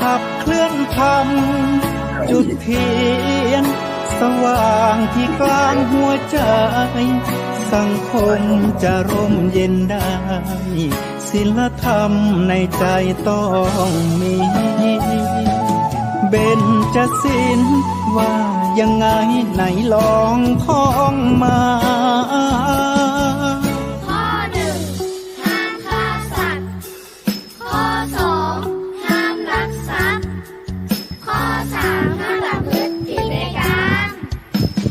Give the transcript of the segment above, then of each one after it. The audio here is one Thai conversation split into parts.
ขับเคลื่อนธรรมจุดเทียนสว่างที่กลางหัวใจสังคมจะร่มเย็นได้ศีลธรรมในใจต้องมีเบญจศีลว่ายังไงไหนลองท่องมาข้อหนึ่งห้ามฆ่าสัตว์ข้อสองห้ามลักทรัพย์ข้อสามห้ามประพฤติผิดในกาม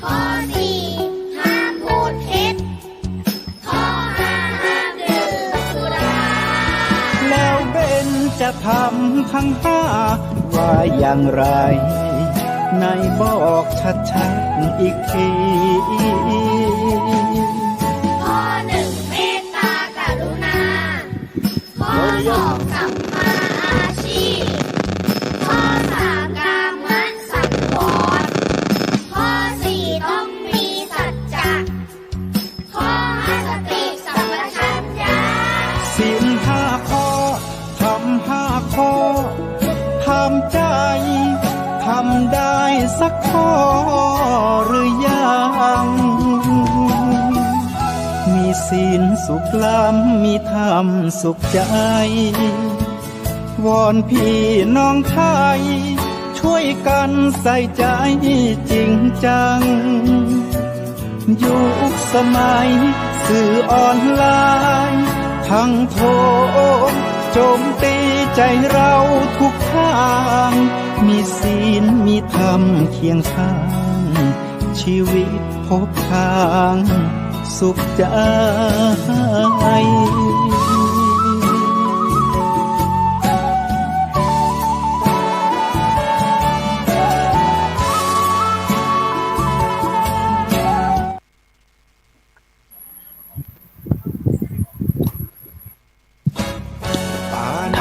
ข้อสี่ห้ามพูดเท็จข้อห้าห้ามดื่มสุราแล้วเบญจะทำทั้งห้าว่าอย่างไรไหนบอกชัดๆอีกทีข้อหนึ่งเมตตากรุณาข้อสองสัมมาอาชีพข้อสามกามสังวรข้อสี่ต้องมีสัจจะข้อห้าสติสัมปชัญญะศีลห้าข้อทำห้าข้อทำใจทำได้สักข้อหรือยังมีศีลสุขล้ำมีธรรมสุขใจวอนพี่น้องไทยช่วยกันใส่ใจจริงจังยุคสมัยสื่อออนไลน์ทั้งโทรโจมตีใจเราทุกทางมีศีลมีธรรมเคียงข้างชีวิตพบทางสุขใจ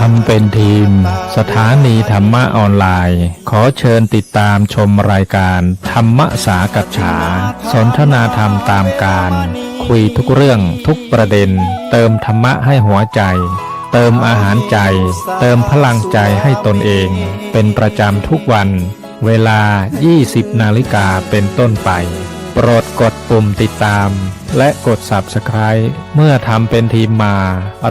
ทำเป็นทีมสถานีธรรมะออนไลน์ขอเชิญติดตามชมรายการธรรมสากัจฉาสนทนาธรรมตามการคุยทุกเรื่องทุกประเด็นเติมธรรมะให้หัวใจเติมอาหารใจเติมพลังใจให้ตนเองเป็นประจำทุกวันเวลา 20 นาฬิกาเป็นต้นไปโปรดกดปุ่มติดตามและกด Subscribe เมื่อทำเป็นทีมมา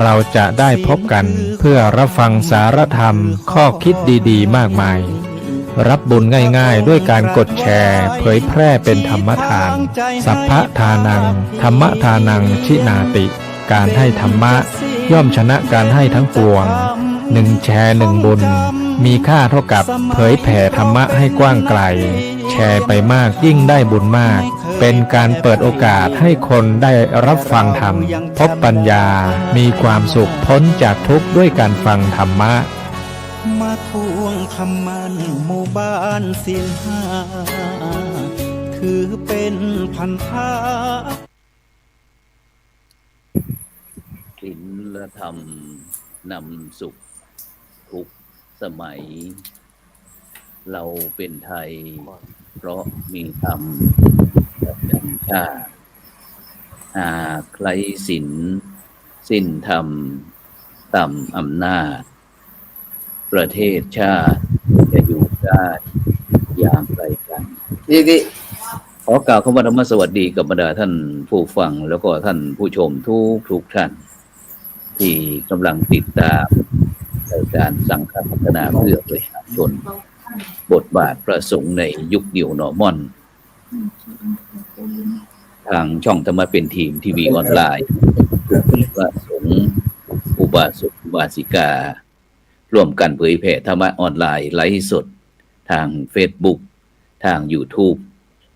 เราจะได้พบกันเพื่อรับฟังสารธรรมข้อคิดดีๆมากมายรับบุญง่ายๆด้วยการกดแชร์เผยแพร่เป็นธรรมทานสัพพะทานังธรรมทานังชินาติการให้ธรรมะย่อมชนะการให้ทั้งปวง1แชร์1บุญมีค่าเท่ากับเผยแผ่ธรรมะให้กว้างไกลแชร์ไปมากยิ่งได้บุญมากเป็นการเปิดโอกาสให้คนได้รับฟังธรรมพบปัญญามีความสุขพ้นจากทุกข์ด้วยการฟังธรรมะมาทวงคำมันหมู่บ้านศีลห้าถือเป็นพันธะศีลธรรมนำสุขทุกสมัยเราเป็นไทยเพราะมีธรรมประจำชาติหากไร้ศีลสิ้นธรรมต่ำอำนาจประเทศชาติจะอยู่ได้อย่างไรกันขอกล่าวคำว่าธรรมสวัสดีกับบรรดาท่านผู้ฟังแล้วก็ท่านผู้ชมทุกท่านที่กำลังติดตามรายการสังฆพัฒนาเพื่อประชาชนบทบาทพระสงฆ์ในยุคNew Normalทางช่องธรรมะเป็นทีมทีวีออนไลน์พระสงฆ์อุบาสกอุบาสิการ่วมกันเผยแผ่ธรรมะออนไลน์ไลฟ์สดทาง Facebook ทาง YouTube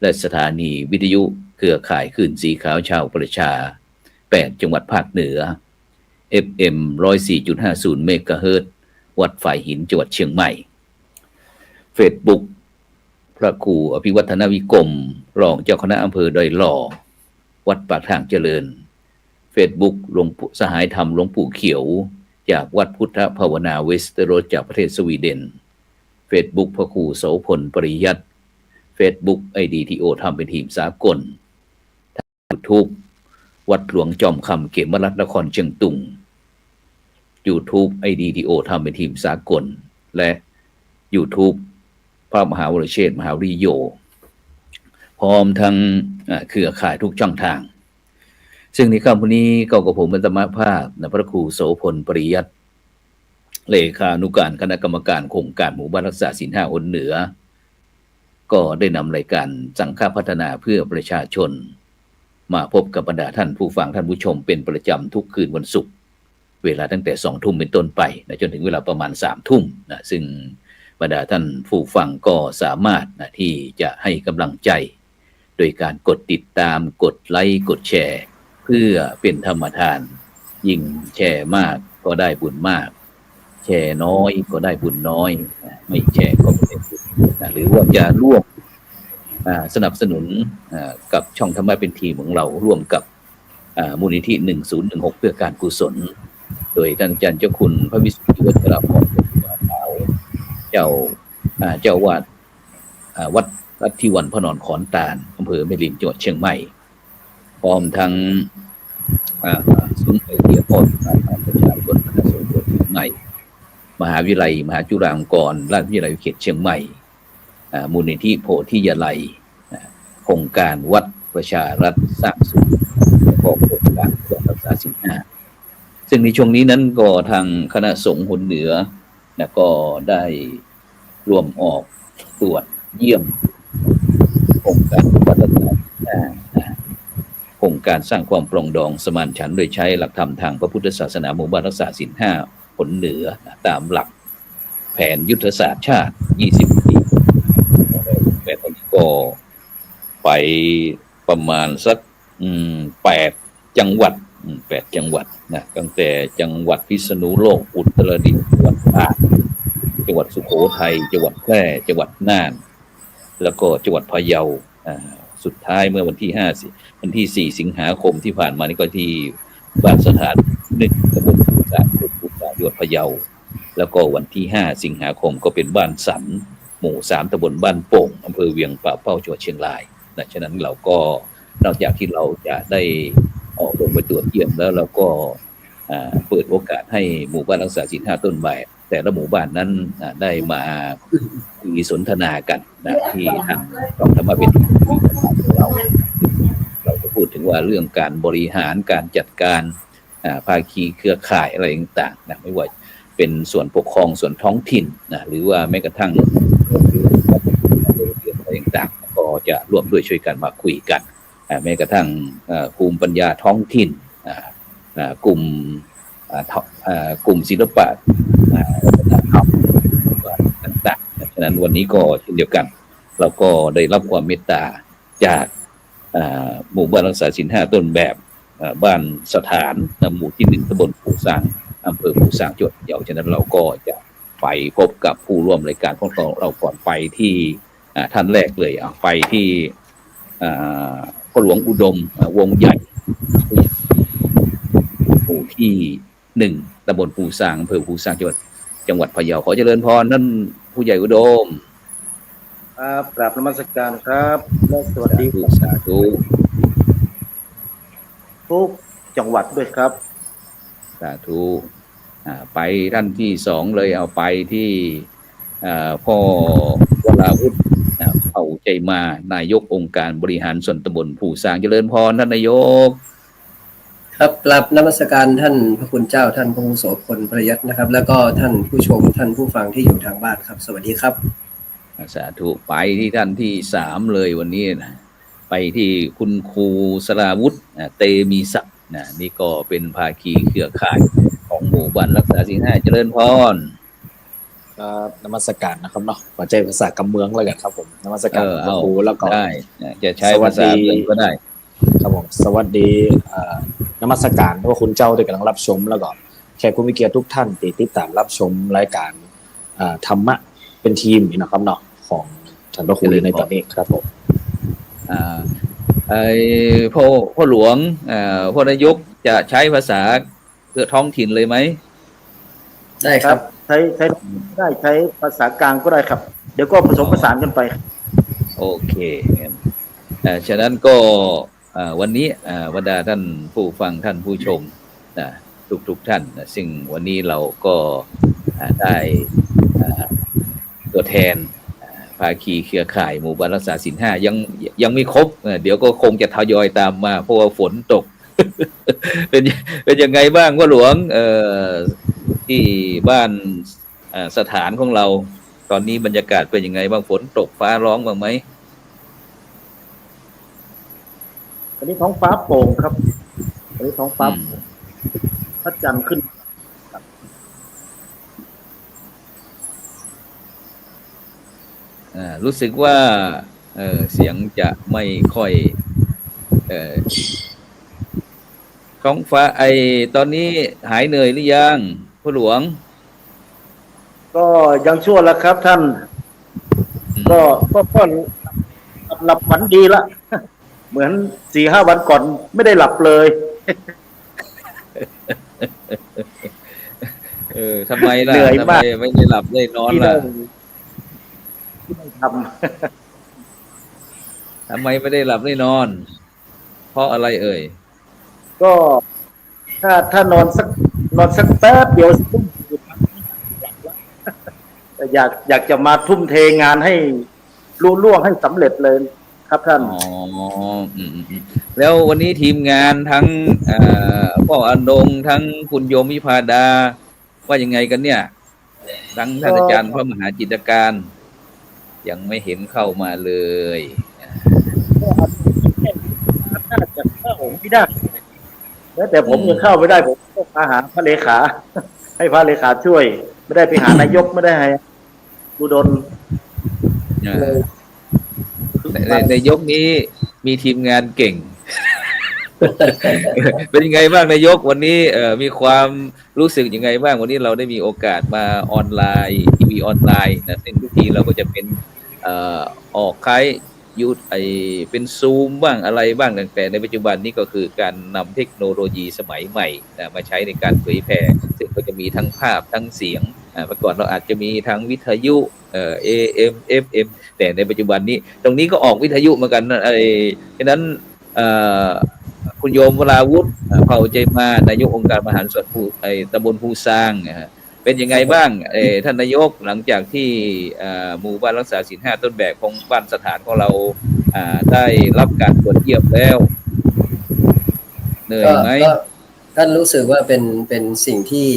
และสถานีวิทยุเครือข่ายคลื่นสีขาวชาวประชา8จังหวัดภาคเหนือ FM 104.50 เมกะเฮิรตซ์วัดฝ่ายหินจังหวัดเชียงใหม่ Facebook พระครูอภิวัฒนวิกรมรองเจ้าคณะอำเภอดอยหล่อวัดปากทางเจริญ Facebook หลวงปู่สหายธรรมหลวงปู่เขียวจากวัดพุทธภาวนาเวสเตโรสจากประเทศสวีเดน Facebook พระครูโสพลปริยัติ Facebook IDTO ทำเป็นทีมสากล YouTube วัดหลวงจอมคำเขมรัตนครเชียงตุง YouTube IDTO ทำเป็นทีมสากลและ YouTube พระมหาวรเชษฐ์มหาวิริโยพร้อมทั้งเครือข่ายทุกช่องทาง ซึ่งในค่ำวันนี้ก็กับผมบรรณภาพพระครูโสพลปริยัติเลขานุการคณะกรรมการโครงการหมู่บ้านรักษาศีล 5 หนเหนือก็ได้นำรายการสังฆพัฒนาเพื่อประชาชนมาพบกับบรรดาท่านผู้ฟังท่านผู้ชมเป็นประจำทุกคืนวันศุกร์เวลาตั้งแต่ 20:00 นเป็นต้นไปนะจนถึงเวลาประมาณ 3:00 นนะซึ่งบรรดาท่านผู้ฟังก็สามารถนะที่จะให้กำลังใจโดยการกดติดตามกดไลค์กดแชร์เพื่อเป็นธรรมทานยิ่งแชร์มากก็ได้บุญมากแชร์น้อยก็ได้บุญน้อยไม่แชร์ก็ไม่ได้บุญหรือว่าจะร่วมสนับสนุนกับช่องธรรมะเป็นทีมของเราร่วมกับมูลนิธิ1016เพื่อการกุศลโดยท่านอาจารย์เจ้าคุณพระวิสุทธิวัชรพรเจ้าวาดวัดรัตถิวันพระนอนขอนตาลอำเภอแม่ริมจังหวัดเชียงใหม่พร้อมทั้งศูนย์เกียรติพรประชาชนคณะสงฆ์เชียงใหม่มหาวิทยาลัยมหาจุฬาลงกรณราชวิทยาลัยเขตเชียงใหม่มูลนิธิโพธิยาลัยโครงการวัดประชารัฐสร้างสุขและโครงการรักษาศีล 5ซึ่งในช่วงนี้นั้นก็ทางคณะสงฆ์หนเหนือก็ได้ร่วมออกตรวจเยี่ยมโครงการวัดรักษาศีล 5โครงการสร้างความปรองดองสมานฉันท์โดยใช้หลักธรรมทางพระพุทธศาสนาหมู่บ้านรักษาศีล 5 หนเหนือตามหลักแผนยุทธศาสตร์ชาติ20 ปีแต่ตอนนี้ก็ไปประมาณสัก8 จังหวัด8 จังหวัดนะตั้งแต่จังหวัดพิษณุโลกอุตรดิตถ์จังหวัดตากจังหวัดสุโขทัยจังหวัดแพร่จังหวัดน่านแล้วก็จังหวัดพะเยาสุดท้ายเมื่อวันที่4 สิงหาคมที่ผ่านมานี่ก็ที่บ้านสถาน1ตำบลภูสางจังหวัดพะเยาแล้วก็วันที่5 สิงหาคมก็เป็นบ้านสันหมู่ 3ตำบลบ้านโป่งอำเภอเวียงป่าเป้าจังหวัดเชียงรายนะฉะนั้นเราก็นอกจากที่เราจะได้ออกลงไปตรวจเยี่ยมแล้วเราก็เปิดโอกาสให้หมู่บ้านรักษาศีล 5 ต้นแบบแต่ละหมู่บ้านนั้นได้มาคุยสนทนากันนะที่ทางกองธรรมะเป็นเราจะพูดถึงว่าเรื่องการบริหารการจัดการภาคีเครือข่ายอะไรต่างๆนะไม่ว่าเป็นส่วนปกครองส่วนท้องถิ่นนะหรือว่าแม้กระทั่งอะไรต่างๆก็จะร่วมด้วยช่วยกันมาคุยกันแม้กระทั่งภูมิปัญญาท้องถิ่นกลุ่มศิลปะต่างๆฉะนั้นวันนี้ก็เช่นเดียวกันเราก็ได้รับความเมตตาจากหมู่บ้านรักษาศีล 5 ต้นแบบบ้านสถานหมู่ที่ 1ตำบลภูสางอำเภอภูสางจังหวัดพะเยาฉะนั้นเราก็จะไปพบกับผู้ร่วมรายการของเราก่อนไปที่ท่านแรกเลยไปที่พ่อหลวงอุดมวงใหญ่หมู่ที่ 1ตำบลภูสางอำเภอภูสางจังหวัดพะเยาขอเจริญพรนั่นผู้ใหญ่อุดมครับกราบนมัสการครับและสวัสดีสาธุทุกจังหวัดด้วยครับสาธุไปท่านที่2เลยเอาไปที่พ่อวราวุฒิเอาใจมานายกองค์การบริหารส่วนตำบลภูสางเจริญพรท่านนายกครับกราบนมัสการท่านพระคุณเจ้าท่านพระครูโสพลปริยัตินะครับแล้วก็ท่านผู้ชมท่านผู้ฟังที่อยู่ทางบ้านครับสวัสดีครับสาธุไปที่ท่านที่3เลยวันนี้นะไปที่คุณครูสราวุฒิเตมีศักดิ์นี่ก็เป็นภาคีเครือข่ายของหมู่บ้านรักษาศีล 5เจริญพรนมัสการนะครับเนาะขอใจภาษากำเมืองเลยกันครับผมนมัสการครูแล้วก็ได้จะใช้ภาษาเมืองก็ได้ครับผมสวัสดีนมัสการพระคุณเจ้าที่กำลังรับชมแล้วก็แขกผู้มีเกียรติทุกท่านที่ติดตามรับชมรายการธรรมะเป็นทีมนะครับเนาะของท่านพระครูในตอนนี้ครับผมพ่อหลวงพ่อนายกจะใช้ภาษาเพื่อท้องถิ่นเลยไหมได้ครับใช้ได้ใช้ภาษากลางก็ได้ครับเดี๋ยวก็ผสมผสานกันไปโอเคฉะนั้นก็วันนี้บรรดาท่านผู้ฟังท่านผู้ชมทุกท่านซึ่งวันนี้เราก็ได้ตัว แทนภาคีเครือข่ายหมู่บ้านรักษาศีล5ยังไม่ครบเดี๋ยวก็คงจะทยอยตามมาเพราะว่าฝนตก เป็นยังไงบ้างว่าหลวงที่บ้านสถานของเราตอนนี้บรรยากาศเป็นยังไงบ้างฝนตกฟ้าร้องบ้างไหม วันนี้ท้องฟ้าโปร่งครับวันนี้ท้องฟ้าโปร่งพระจันทร์ขึ้น รู้สึกว่าเสียงจะไม่ค่อยท้องฟ้าตอนนี้หายเหนื่อยหรือยังพ่อหลวง ก็ยังชั่วแล้วครับท่าน ก็หลับฝันดีละ เหมือน 4-5 วันก่อนไม่ได้หลับเลย ทำไมล่ะ เหนื่อย ทำไม มาก ไม่ได้หลับได้นอน ที่ ล่ะ ไม่ท ทำไมไม่ได้หลับได้นอน เพราะอะไรเอ่ย ำ ก็ถ้านอนสักแป๊บเดียวแต่อยากจะมาทุ่มเทงานให้ลุล่วงให้สำเร็จเลยครับท่าน อ๋อแล้ววันนี้ทีมงานทั้งพ่ออนงทั้งคุณโยมวิภาดา ว่ายังไงกันเนี่ย ทั้งท่านอาจารย์พระมหาจิตรการ ยังไม่เห็นเข้ามาเลย น่าจะเข้าไม่ได้แล้วแต่ผมยังเข้าไม่ได้ผมต้องมาหาพระเลขา ให้พระเลขาช่วย ไม่ได้ไปหานายกไม่ได้ให้อุดล ในยกนี้มีทีมงานเก่ง เป็นยังไงบ้างนายกวันนี้มีความรู้สึกยังไงบ้างวันนี้เราได้มีโอกาสมาออนไลน์ทีวีออนไลน์นะซึ่งทุกทีเราก็จะเป็นออกคล้ายเป็นซูมบ้างอะไรบ้างแต่ในปัจจุบันนี้ก็คือการนำเทคโนโลยีสมัยใหม่มาใช้ในการเผยแพร่ซึ่งก็จะมีทั้งภาพทั้งเสียงเมื่อก่อนเราอาจจะมีทั้งวิทยุAM FM แต่ในปัจจุบันนี้ตรงนี้ก็ออกวิทยุเหมือนกันฉะนั้นคุณโยมวราวุฒิเผ่าใจมานายกองค์การมหาส่วนผู้ตำบลภูซางเป็นยังไงบ้างท่านนายกหลังจากที่หมู่บ้านรักษาศีล5ต้นแบบของบ้านสถานของเราได้รับการตรวจเยี่ยมแล้วเหนื่อยไหม ก็ท่านรู้สึกว่าเป็นสิ่งที่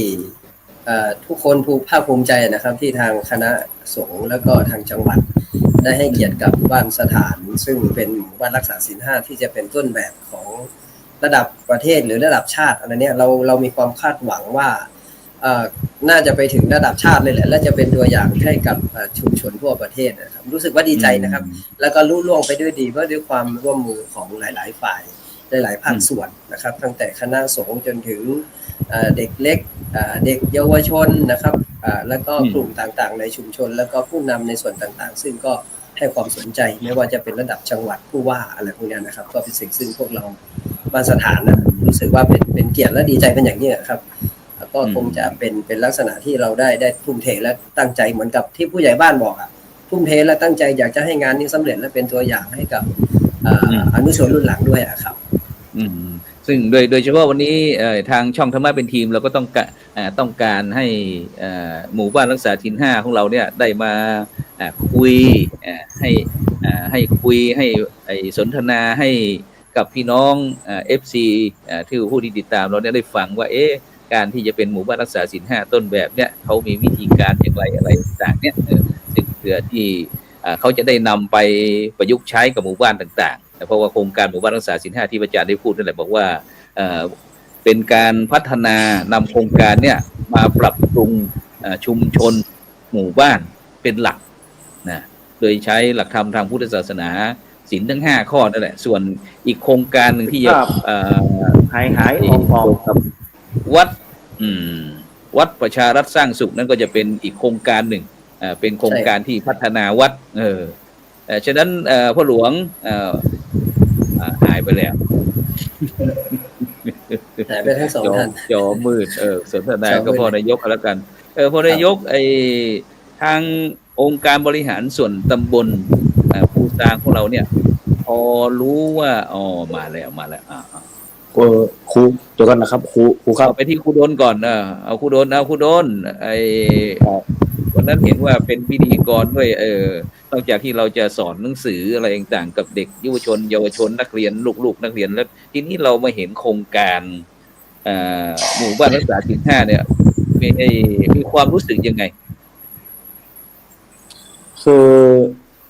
ทุกคนภาคภูมิใจนะครับที่ทางคณะสงฆ์แล้วก็ทางจังหวัดได้ให้เกียรติกับบ้านสถานซึ่งเป็นหมู่บ้านรักษาศีล5ที่จะเป็นต้นแบบของระดับประเทศหรือระดับชาติอันนี้เรามีความคาดหวังว่าน่าจะไปถึงระดับชาติเลยแหละและจะเป็นตัวอย่างให้กับชุมชนทั่วประเทศนะครับรู้สึกว่าดีใจนะครับแล้วก็ลุล่วงไปด้วยดีเพราะด้วยความร่วมมือของหลายๆฝ่ายหลายๆภาคส่วนนะครับตั้งแต่คณะสงฆ์จนถึงเด็กเล็กเด็กเยาวชนนะครับแล้วก็กลุ่มต่างๆในชุมชนแล้วก็ผู้นำในส่วนต่างๆซึ่งก็ให้ความสนใจไม่ว่าจะเป็นระดับจังหวัดผู้ว่าอะไรพวกนี้นะครับก็เป็นสิ่งซึ่งพวกเราบ้านสถานนะรู้สึกว่าเป็นเกียรติและดีใจเป็นอย่างยิ่งครับก็คงจะเป็นลักษณะที่เราได้ทุ่มเทและตั้งใจเหมือนกับที่ผู้ใหญ่บ้านบอกทุ่มเทและตั้งใจอยากจะให้งานนี้สำเร็จและเป็นตัวอย่างให้กับอนุชนรุ่นหลังด้วยครับซึ่งโดยเฉพาะวันนี้ทางช่องธรรมะเป็นทีมเราก็ต้องการให้หมู่บ้านรักษาศีล5ของเราเนี่ยได้มาคุยให้คุยให้สนทนาให้กับพี่น้องFC ที่ผู้ที่ติดตามเราเนี่ยได้ฟังว่าการที่จะเป็นหมู่บ้านรักษาศีล5ต้นแบบเนี่ยเขามีวิธีการอย่างไรอะไรต่างๆเนี่ยซึ่งเพื่อที่เขาจะได้นำไปประยุกต์ใช้กับหมู่บ้านต่างๆเพราะว่าโครงการหมู่บ้านรักษาศีล5ที่อาจารย์ได้พูดนั่นแหละบอกว่าเป็นการพัฒนานำโครงการเนี่ยมาปรับปรุงชุมชนหมู่บ้านเป็นหลักนะโดยใช้หลักธรรมทางพุทธศาสนาศีลทั้ง5ข้อนั่นแหละส่วนอีกโครงการหนึ่งที่จะหายออกกับวัดประชารัฐสร้างสุขนั่นก็จะเป็นอีกโครงการหนึ่งเป็นโครงการที่พัฒนาวัดฉะนั้นพ่อหลวงหายไปแล้วหายไปทั้งสองท่านจอมืดสนทนาก็พ่อนายกแล้วกันพ่อนายกทางองค์การบริหารส่วนตำบลภูซางของเราเนี่ยพอรู้ว่ามาแล้วครูเดี๋ยวก่อนนะครับครูครับไปที่ครูโดนก่อนเอาครูโดน วันนั้นเห็นว่าเป็นพิธีกรด้วยนอกจากที่เราจะสอนหนังสืออะไรต่างๆกับเด็กเยาวชนนักเรียนลูกๆนักเรียนแล้วทีนี้เรามาเห็นโครงการหมู่บ้านรักษาศีลห้าเนี่ยมีความรู้สึกยังไง คือ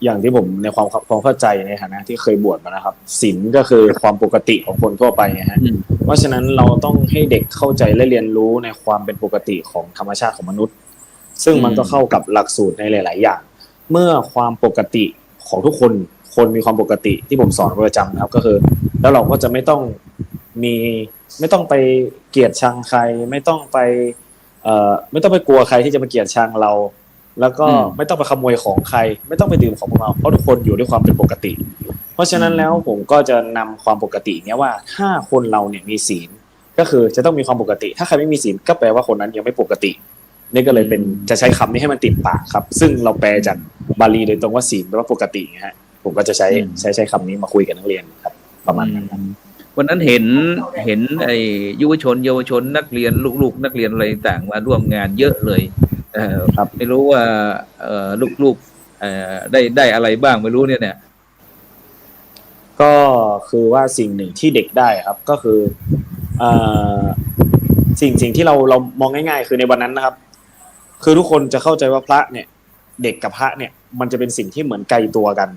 อย่างที่ผมในความเข้าใจในฐานะที่เคยบวชมานะครับศีลก็คือความปกติของคนทั่วไปไงฮะเพราะฉะนั้นเราต้องให้เด็กเข้าใจและเรียนรู้ในความเป็นปกติของธรรมชาติของมนุษย์ซึ่งมันก็เข้ากับหลักสูตรในหลายๆอย่างเมื่อความปกติของทุกคนมีความปกติที่ผมสอนประจำนะครับก็คือแล้วเราก็จะไม่ต้องไปเกลียดชังใครไม่ต้องไปกลัวใครที่จะมาเกลียดชังเราแล้วก็ไม่ต้องไปขโมยของใครไม่ต้องไปดื่มของพวกเราเพราะทุกคนอยู่ด้วยความเป็นปกติเพราะฉะนั้นแล้วผมก็จะนำความปกติเนี้ยว่าถ้าคนเราเนี่ยมีศีลก็คือจะต้องมีความปกติถ้าใครไม่มีศีลก็แปลว่าคนนั้นยังไม่ปกตินี่ก็เลยเป็นจะใช้คำนี้ให้มันติดปากครับซึ่งเราแปลจากบาลีโดยตรงว่าศีลแปลว่าปกตินะฮะผมก็จะใช้คำนี้มาคุยกับนักเรียนครับประมาณนั้นครับวันนั้นเห็นไอ้เยาวชนนักเรียนลูกๆนักเรียนอะไรต่างมาร่วมงานเยอะเลยครับไม่รู้ว่าลูกได้อะไรบ้างไม่รู้เนี่ยก็คือว่าสิ่งหนึ่งที่เด็กได้ครับก็คือสิ่งที่เรามองง่ายๆคือในวันนั้นนะครับคือทุกคนจะเข้าใจว่าพระเนี่ยเด็กกับพระเนี่ยมันจะเป็นสิ่งที่เหมือนไกลตัวกัน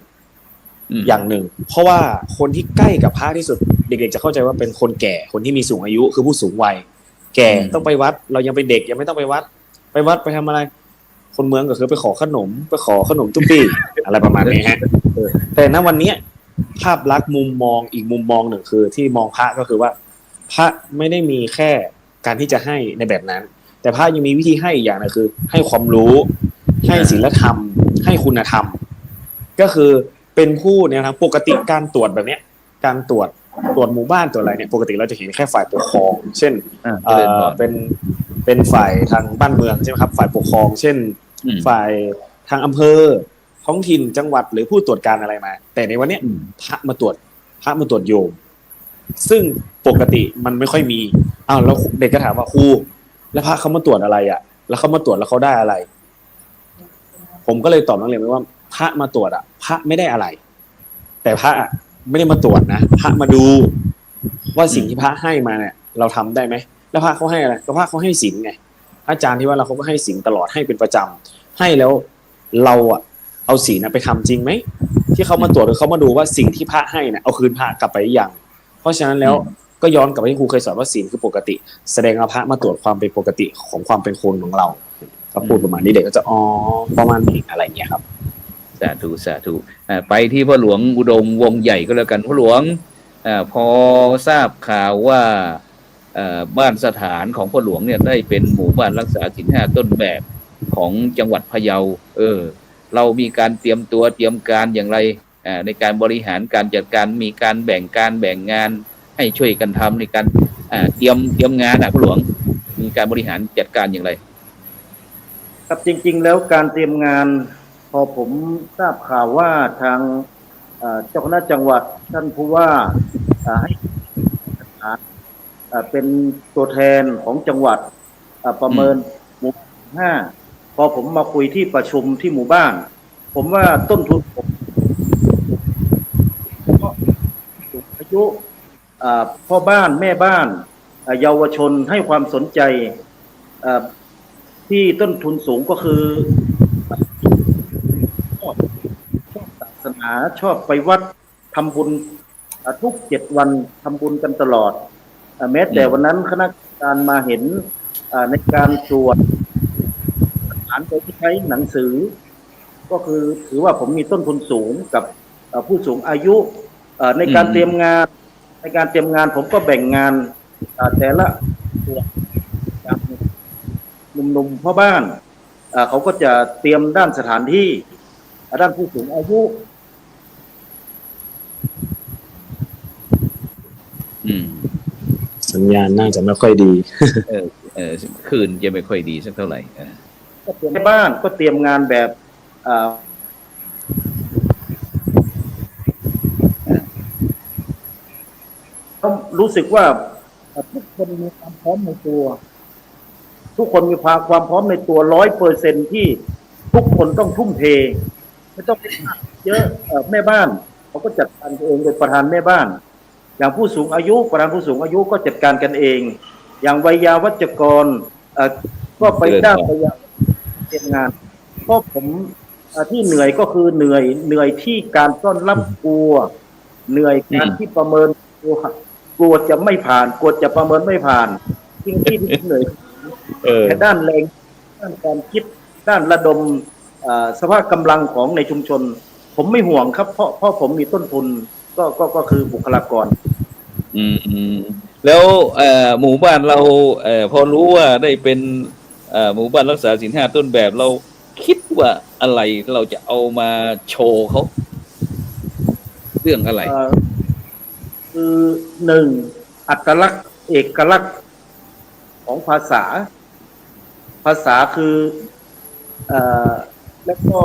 อย่างหนึ่งเพราะว่าคนที่ใกล้กับพระที่สุดเด็กๆจะเข้าใจว่าเป็นคนแก่คนที่มีสูงอายุคือผู้สูงวัยแก่ต้องไปวัดเรายังเป็นเด็กยังไม่ต้องไปวัดไปทำอะไรคนเมืองก็คือไปขอขนมตุ๊ปี้ อะไรประมาณนี้ฮะแต่ณวันนี้ภาพลักษณ์มุมมองอีกมุมมองหนึ่งคือที่มองพระก็คือว่าพระไม่ได้มีแค่การที่จะให้ในแบบนั้นแต่พระยังมีวิธีให้อีกอย่างนึงคือให้ความรู้ให้ศีลธรรมให้คุณธรรมก็คือเป็นผู้เนี่ยนะปกติการตรวจแบบเนี้ยการตรวจหมู่บ้านตรวจอะไรเนี่ยปกติเราจะเห็นแค่ฝ่ายปกครองเช่นเป็นฝ่ายทางบ้านเมืองใช่ไหมครับฝ่ายปกครองเช่นฝ่ายทางอำเภอท้องถิ่นจังหวัดหรือผู้ตรวจการอะไรมาแต่ในวันนี้พระมาตรวจโยมซึ่งปกติมันไม่ค่อยมีแล้วเด็กก็ถามว่าครูแล้วพระเขามาตรวจอะไรอ่ะแล้วเขามาตรวจแล้วเขาได้อะไรผมก็เลยตอบนักเรียนไปว่าพระมาตรวจพระไม่ได้อะไรแต่พระไม่ได้มาตรวจนะพระมาดูว่าสิ่งที่พระให้มาเนี่ยเราทำได้ไหมแล้วพระเขาให้อะไรก็พระเขาให้ศีลไงอาจารย์ที่ว่าเราเขาก็ให้ศีลตลอดให้เป็นประจำให้แล้วเราเอาศีลไปทำจริงไหมที่เขามาตรวจหรือเขามาดูว่าสิ่งที่พระให้เนี่ยเอาคืนพระกลับไปยังเพราะฉะนั้นแล้วก็ย้อนกลับไปที่ครูเคยสอนว่าศีลคือปกติแสดงว่าพระมาตรวจความเป็นปกติของความเป็นคนของเราก็พูดประมาณนี้เด็กก็จะประมาณนี้อะไรเงี้ยครับสาธุไปที่พ่อหลวงอุดมวงใหญ่ก็แล้วกันพ่อหลวงพอทราบข่าวว่าบ้านสถานของพ่อหลวงเนี่ยได้เป็นหมู่บ้านรักษาศีลห้าต้นแบบของจังหวัดพะเยาเรามีการเตรียมการอย่างไรในการบริหารการจัดการมีการแบ่งงานให้ช่วยกันทำในการเตรียมงานพ่อหลวงมีการบริหารจัดการอย่างไรครับจริงๆแล้วการเตรียมงานพอผมทราบข่าวว่าทางเจ้าคณะจังหวัดท่านผู้ว่าให้เป็นตัวแทนของจังหวัดประเมินหมู่5พอผมมาคุยที่ประชุมที่หมู่บ้านผมว่าต้นทุนผมก็สูงอายุพ่อบ้านแม่บ้านเยาวชนให้ความสนใจที่ต้นทุนสูงก็คือชอบศาสนาชอบไปวัดทำบุญทุก7 วันทำบุญกันตลอดแม้แต่วันนั้นคณะกรรมการมาเห็นในการตรวจสถานโดยที่ใช้หนังสือก็คือถือว่าผมมีต้นทุนสูงกับผู้สูงอายุในการเตรียมงานผมก็แบ่งงานแต่ละตัวหนุ่มๆพ่อบ้านเขาก็จะเตรียมด้านสถานที่ด้านผู้สูงอายุสัญญาณน่าจะไม่ค่อยดีคืนจะไม่ค่อยดีสักเท่าไหร่ก็เตรียมบ้านก็เตรียมงานแบบรู้สึกว่าทุกคนมีความพร้อมในตัวทุกคนมีความพร้อมในตัว100%ที่ ทุกคนต้องทุ่มเทไม่ต้องไปเยอะแม่บ้านเขาก็จัดการเองโดยประธานแม่บ้าน อย่างผู้สูงอายุประธานผู้สูงอายุก็จัดการกันเอง อย่างวัยยาวัจกรก็ไปจ้างไปยังเรียนงานก็ผมที่เหนื่อยก็คือเหนื่อยที่การต้อนรับกลัวเหนื่อยการที่ประเมินกลัวจะไม่ผ่านกลัวจะประเมินไม่ผ่านจริงที่เหนื่อยแต่ด้านแรงด้านการคิดด้านระดมสภาพกำลังของในชุมชนผมไม่ห่วงครับเพราะผมมีต้นทุนก็คือบุคลากรแล้วหมู่บ้านเราพอรู้ว่าได้เป็นหมู่บ้านรักษาศีล 5ต้นแบบเราคิดว่าอะไรเราจะเอามาโชว์เขาเรื่องอะไรคือหนึ่งอัตลักษณ์เอกลักษณ์ของภาษาคือแล้วก็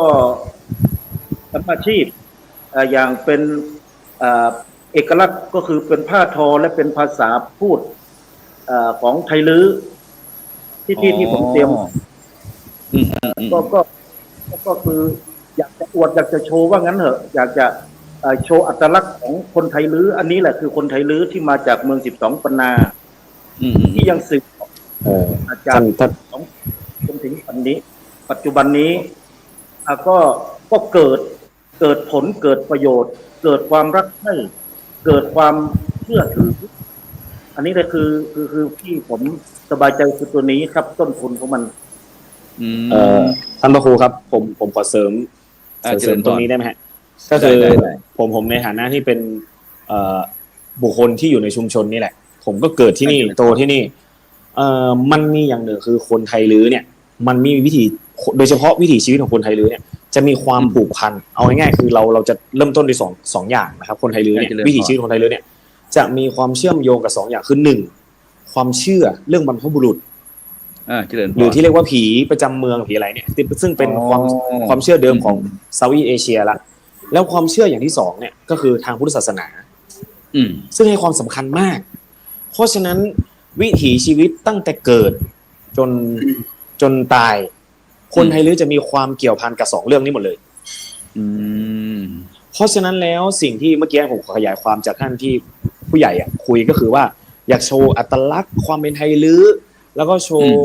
อาชีพอย่างเป็นเอกลักษณ์ก็คือเป็นผ้าทอและเป็นภาษาพูดของไทยลื้อที่ผมเตรียมก็คืออยากจะอวดอยากจะโชว์ว่างั้นเหรออยากจะโชว์อัตลักษณ์ของคนไทยลื้ออันนี้แหละคือคนไทยลื้อที่มาจากเมือง12 ปันนาที่ยังสืบอาจารย์ของจนถึงปัจจุบันนี้ก็เกิดผลเกิดประโยชน์เกิดความรักใคร่เกิดความเชื่อถืออันนี้เลยคือที่ผมสบายใจคือตัวนี้ครับต้นทุนของมันท่านพระครูครับผมขอเสริมตรงนี้ได้ไหมฮะก็คือผมในฐานะที่เป็นบุคคลที่อยู่ในชุมชนนี่แหละผมก็เกิดที่นี่โตที่นี่มันมีอย่างหนึ่งคือคนไทยลื้อเนี่ยมันมีวิถีโดยเฉพาะวิถีชีวิตของคนไทยลื้อเนี่ยจะมีความผูกพันเอาง่ายๆคือเราจะเริ่มต้นด้วยสองอย่างนะครับคนไทยลื้อเนี่ยวิถีชีวิตคนไทยลื้อเนี่ยจะมีความเชื่อมโยงกับ2อย่างคือ1ความเชื่อเรื่องบรรพบุรุษหรือที่เรียกว่าผีประจำเมืองผีอะไรเนี่ยซึ่งเป็นความเชื่อเดิมของเซาท์อีสเอเชียละแล้วความเชื่ออย่างที่2เนี่ยก็คือทางพุทธศาสนาซึ่งให้ความสำคัญมากเพราะฉะนั้นวิถีชีวิตตั้งแต่เกิดจนตายคนไทยลื้อจะมีความเกี่ยวพันกับ2เรื่องนี้หมดเลยเพราะฉะนั้นแล้วสิ่งที่เมื่อกี้ผมขยายความจากท่านที่ผู้ใหญ่คุยก็คือว่าอยากโชว์อัตลักษณ์ความเป็นไทยลื้อแล้วก็โชว์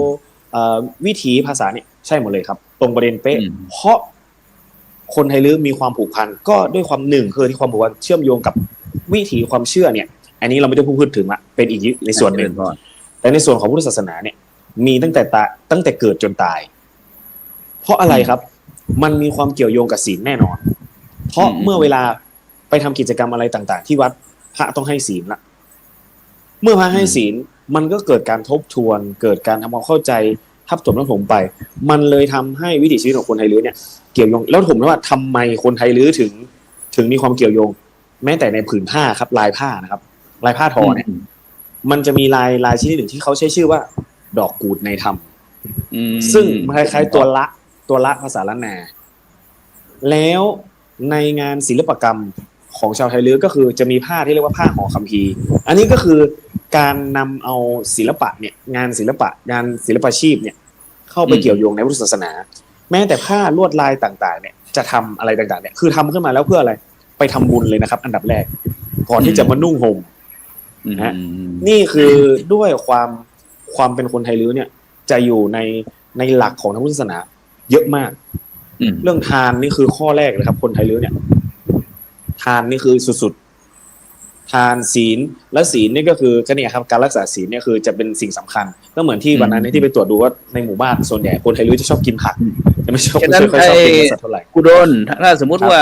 วิถีภาษาเนี่ยใช่หมดเลยครับตรงประเด็นเป๊ะเพราะคนไทยลื้อมีความผูกพันก็ด้วยความคือที่ความผูกพันเชื่อมโยงกับวิถีความเชื่อเนี่ยอันนี้เราไม่ได้พูดถึงละเป็นอีกในส่วนหนึ่งแต่ในส่วนของพุทธศาสนาเนี่ยมีตั้งแต่เกิดจนตายเพราะอะไรครับมันมีความเกี่ยวโยงกับศีลแน่นอนเพราะเมื่อเวลาไปทำกิจกรรมอะไรต่างๆที่วัดพระต้องให้ศีลละเมื่อพระให้ศีลมันก็เกิดการทบทวนเกิดการทำความเข้าใจทับถมทับถมไปมันเลยทำให้วิถีชีวิตของคนไทยลื้อเนี่ยเกี่ยวโยงแล้วผมว่าทำไมคนไทยลื้อถึงมีความเกี่ยวโยงแม้แต่ในผืนผ้าครับลายผ้านะครับลายผ้าทอเนี่ยมันจะมีลายชนิดหนึ่งที่เขาใช้ชื่อว่าดอกกูดในธรรมซึ่งคล้ายๆตัวละภาษาล้านนาแล้วในงานศิลปกรรมของชาวไทยลื้อก็คือจะมีผ้าที่เรียกว่าผ้าห่อคัมภีร์อันนี้ก็คือการนำเอาศิลปะเนี่ยงานศิลปะชีพเนี่ยเข้าไปเกี่ยวโยงในพุทธศาสนาแม้แต่ผ้าลวดลายต่างๆเนี่ยจะทำอะไรต่างๆเนี่ยคือทำขึ้นมาแล้วเพื่ออะไรไปทำบุญเลยนะครับอันดับแรกก่อนที่จะมานุ่งห่มนะนี่คือด้วยความเป็นคนไทยลื้อเนี่ยจะอยู่ในหลักของทางพุทธศาสนาเยอะมากเรื่องทานนี่คือข้อแรกเลยครับคนไทยลื้อเนี่ยทานนี่คือสุดๆทานศีลและศีลนี่ก็คือก็เนี่ยครับการรักษาศีลเนี่ยคือจะเป็นสิ่งสำคัญก็เหมือนที่วันนั้นที่ไปตรวจดูว่าในหมู่บ้านส่วนใหญ่คนไทยลื้อจะชอบกินผักไม่ชอบกินเนื้อสัตว์เท่าไหร่กุดลถ้าสมมุติว่า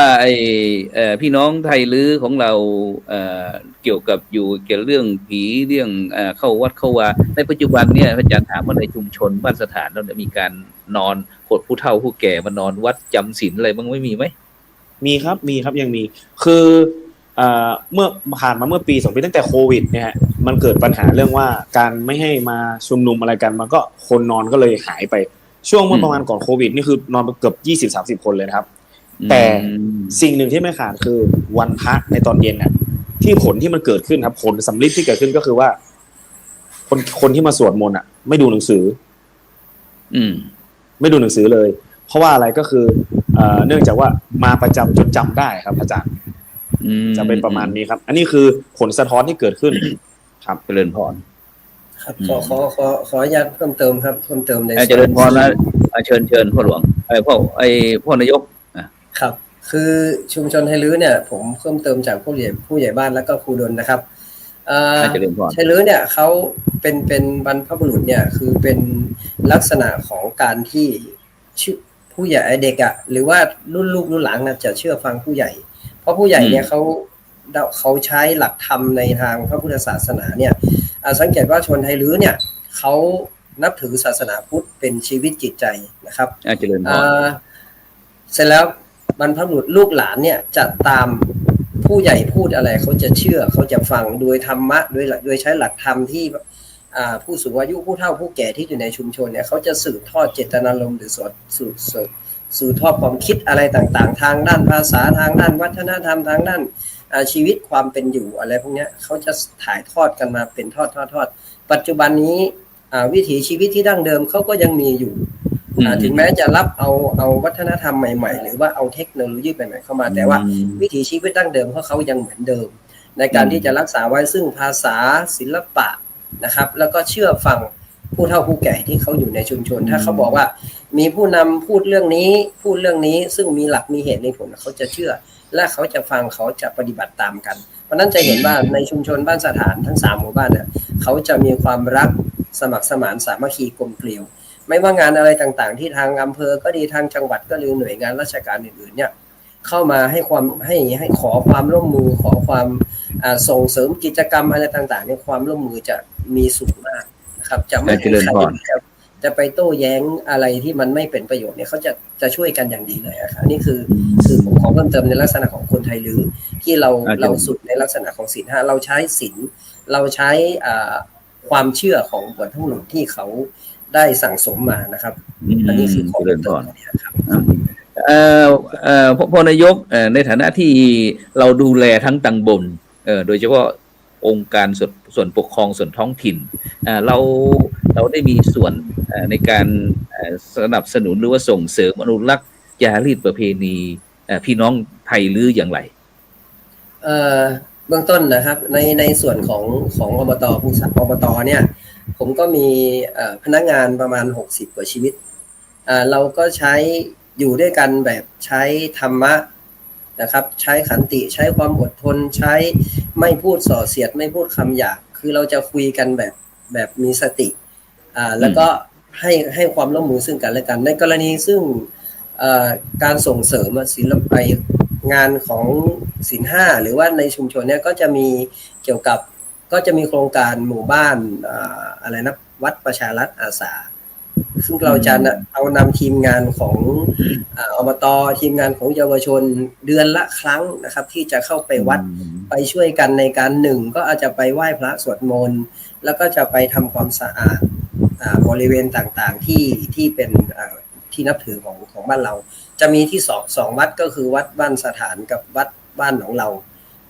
พี่น้องไทยลื้อของเราเกี่ยวกับเรื่องผีเรื่องเข้าวัดเข้าวาในปัจจุบันเนี่ยอาจารย์ถามว่าในชุมชนบ้านสถานเรามีการนอนโหดผู้เฒ่าผู้แก่มานอนวัดจำศีลอะไรบ้างไม่มีไหมมีครับยังมีคือเมื่อผ่านมาเมื่อปี2 ปีตั้งแต่โควิดเนี่ยมันเกิดปัญหาเรื่องว่าการไม่ให้มาชุมนุมอะไรกันมันก็คนนอนก็เลยหายไปช่วงเมื่อประมาณก่อนโควิดนี่คือนอนเกือบ 20-30 คนเลยนะครับแต่สิ่งหนึ่งที่ไม่ขาดคือวันพระในตอนเย็นน่ะที่ผลที่มันเกิดขึ้นครับผลสำลิดที่เกิดขึ้นก็คือว่าคนที่มาสวดมนต์ไม่ดูหนังสือไม่ดูหนังสือเลย เพราะว่าอะไรก็คือเนื่องจากว่ามาประจำจนจำได้ครับอาจารย์จะเป็นประมาณนี้ครับ อันนี้คือผลสะท้อนที่เกิดขึ้นครับเจริญพรครับขออนุญาตเพิ่มเติมครับเพิ่มเติมในเจริญพรแล้วเชิญพ่อหลวงพ่อนายกครับคือชุมชนไทลื้อเนี่ยผมเพิ่มเติมจากผู้ใหญ่บ้านแล้วก็ครูดลนะครับไทลื้อเนี่ยเขาเป็นบรรพบุรุษเนี่ยคือเป็นลักษณะของการที่ผู้ใหญ่เด็กอะหรือว่ารุ่นลูกรุ่นหลานนะจะเชื่อฟังผู้ใหญ่เพราะผู้ใหญ่เนี่ยเขาใช้หลักธรรมในทางพระพุทธศาสนาเนี่ยสังเกตว่าชนไทลื้อเนี่ยเขานับถือศาสนาพุทธเป็นชีวิตจิตใจนะครับเจริญพรเสร็จแล้วบรรพบุรุษลูกหลานเนี่ยจะตามผู้ใหญ่พูดอะไรเขาจะเชื่อเขาจะฟังโดยธรรมะโดยใช้หลักธรรมที่ผู้สูงอายุผู้เฒ่าผู้แก่ที่อยู่ในชุมชนเนี่ยเขาจะสืบทอดเจตนารมณ์หรือสืบทอดความคิดอะไรต่างๆทางด้านภาษาทางด้านวัฒนธรรมทางด้านชีวิตความเป็นอยู่อะไรพวกนี้เขาจะถ่ายทอดกันมาเป็นทอดปัจจุบันนี้วิถีชีวิตที่ดั้งเดิมเขาก็ยังมีอยู่ถึงแม้จะรับเอาวัฒนธรรมใหม่ๆหรือว่าเอาเทคโนโลยีใหม่ๆเข้ามาแต่ว่าวิถีชีวิตดั้งเดิมเขายังเหมือนเดิมในการที่จะรักษาไว้ซึ่งภาษาศิลปะนะครับแล้วก็เชื่อฟังผู้เฒ่าผู้แก่ที่เขาอยู่ในชุมชนถ้าเขาบอกว่ามีผู้นำพูดเรื่องนี้ซึ่งมีหลักมีเหตุมีผลเขาจะเชื่อและเขาจะฟังเขาจะปฏิบัติตามกันเพราะนั้นจะเห็นว่าในชุมชนบ้านสถานทั้ง3หมู่บ้านเนี่ยเขาจะมีความรักสมัครสมานสามัคคีกลมเกลียวไม่ว่างานอะไรต่างๆที่ทางอำเภอก็ดีทางจังหวัดก็ดีหน่วยงานราชการอื่นๆเนี่ยเข้ามาให้ขอความร่วมมือขอความส่งเสริมกิจกรรมอะไรต่างๆในความร่วมมือจะมีสูงมากนะครับจะไม่ให้ใครจะไปโต้แย้งอะไรที่มันไม่เป็นประโยชน์เนี่ยเขาจะช่วยกันอย่างดีเลยครับนี่คือผมขอเพิ่มเติมในลักษณะของคนไทยลื้อที่เราสุดในลักษณะของศีล 5เราใช้ศีลเราใช้ความเชื่อของบรรพบุรุษที่เขาได้สั่งสมมานะครับอันนี้คือขอเพิ่มเติมนะครับพ่อนายกในฐานะที่เราดูแลทั้งตำบลโดยเฉพาะองค์การส่วนปกครองส่วนท้องถิ่นเราได้มีส่วนในการสนับสนุนหรือว่าส่งเสริมอนุรักษ์จารีตประเพณีพี่น้องไทยลื้ออย่างไรเบื้องต้นนะครับในส่วนของอบต.ผู้สักอบต.เนี่ยผมก็มีพนักงานประมาณ60กว่าชีวิตเราก็ใช้อยู่ด้วยกันแบบใช้ธรรมะนะครับใช้ขันติใช้ความอดทนใช้ไม่พูดส่อเสียดไม่พูดคำหยาบคือเราจะคุยกันแบบมีสติแล้วก็ให้ความร่วมมือซึ่งกันและกันในกรณีซึ่งการส่งเสริมศิลปะงานของศีล 5หรือว่าในชุมชนเนี่ยก็จะมีเกี่ยวกับก็จะมีโครงการหมู่บ้านอะไรนะวัดประชารัฐอาสาซึ่งเราจะเอานำทีมงานของอบต.ทีมงานของเยาวชนเดือนละครั้งนะครับที่จะเข้าไปวัดไปช่วยกันในการก็อาจจะไปไหว้พระสวดมนต์แล้วก็จะไปทำความสะอาดบริเวณต่างๆที่เป็นที่นับถือของบ้านเราจะมีที่สองวัดก็คือวัดบ้านสถานกับวัดบ้านของเรา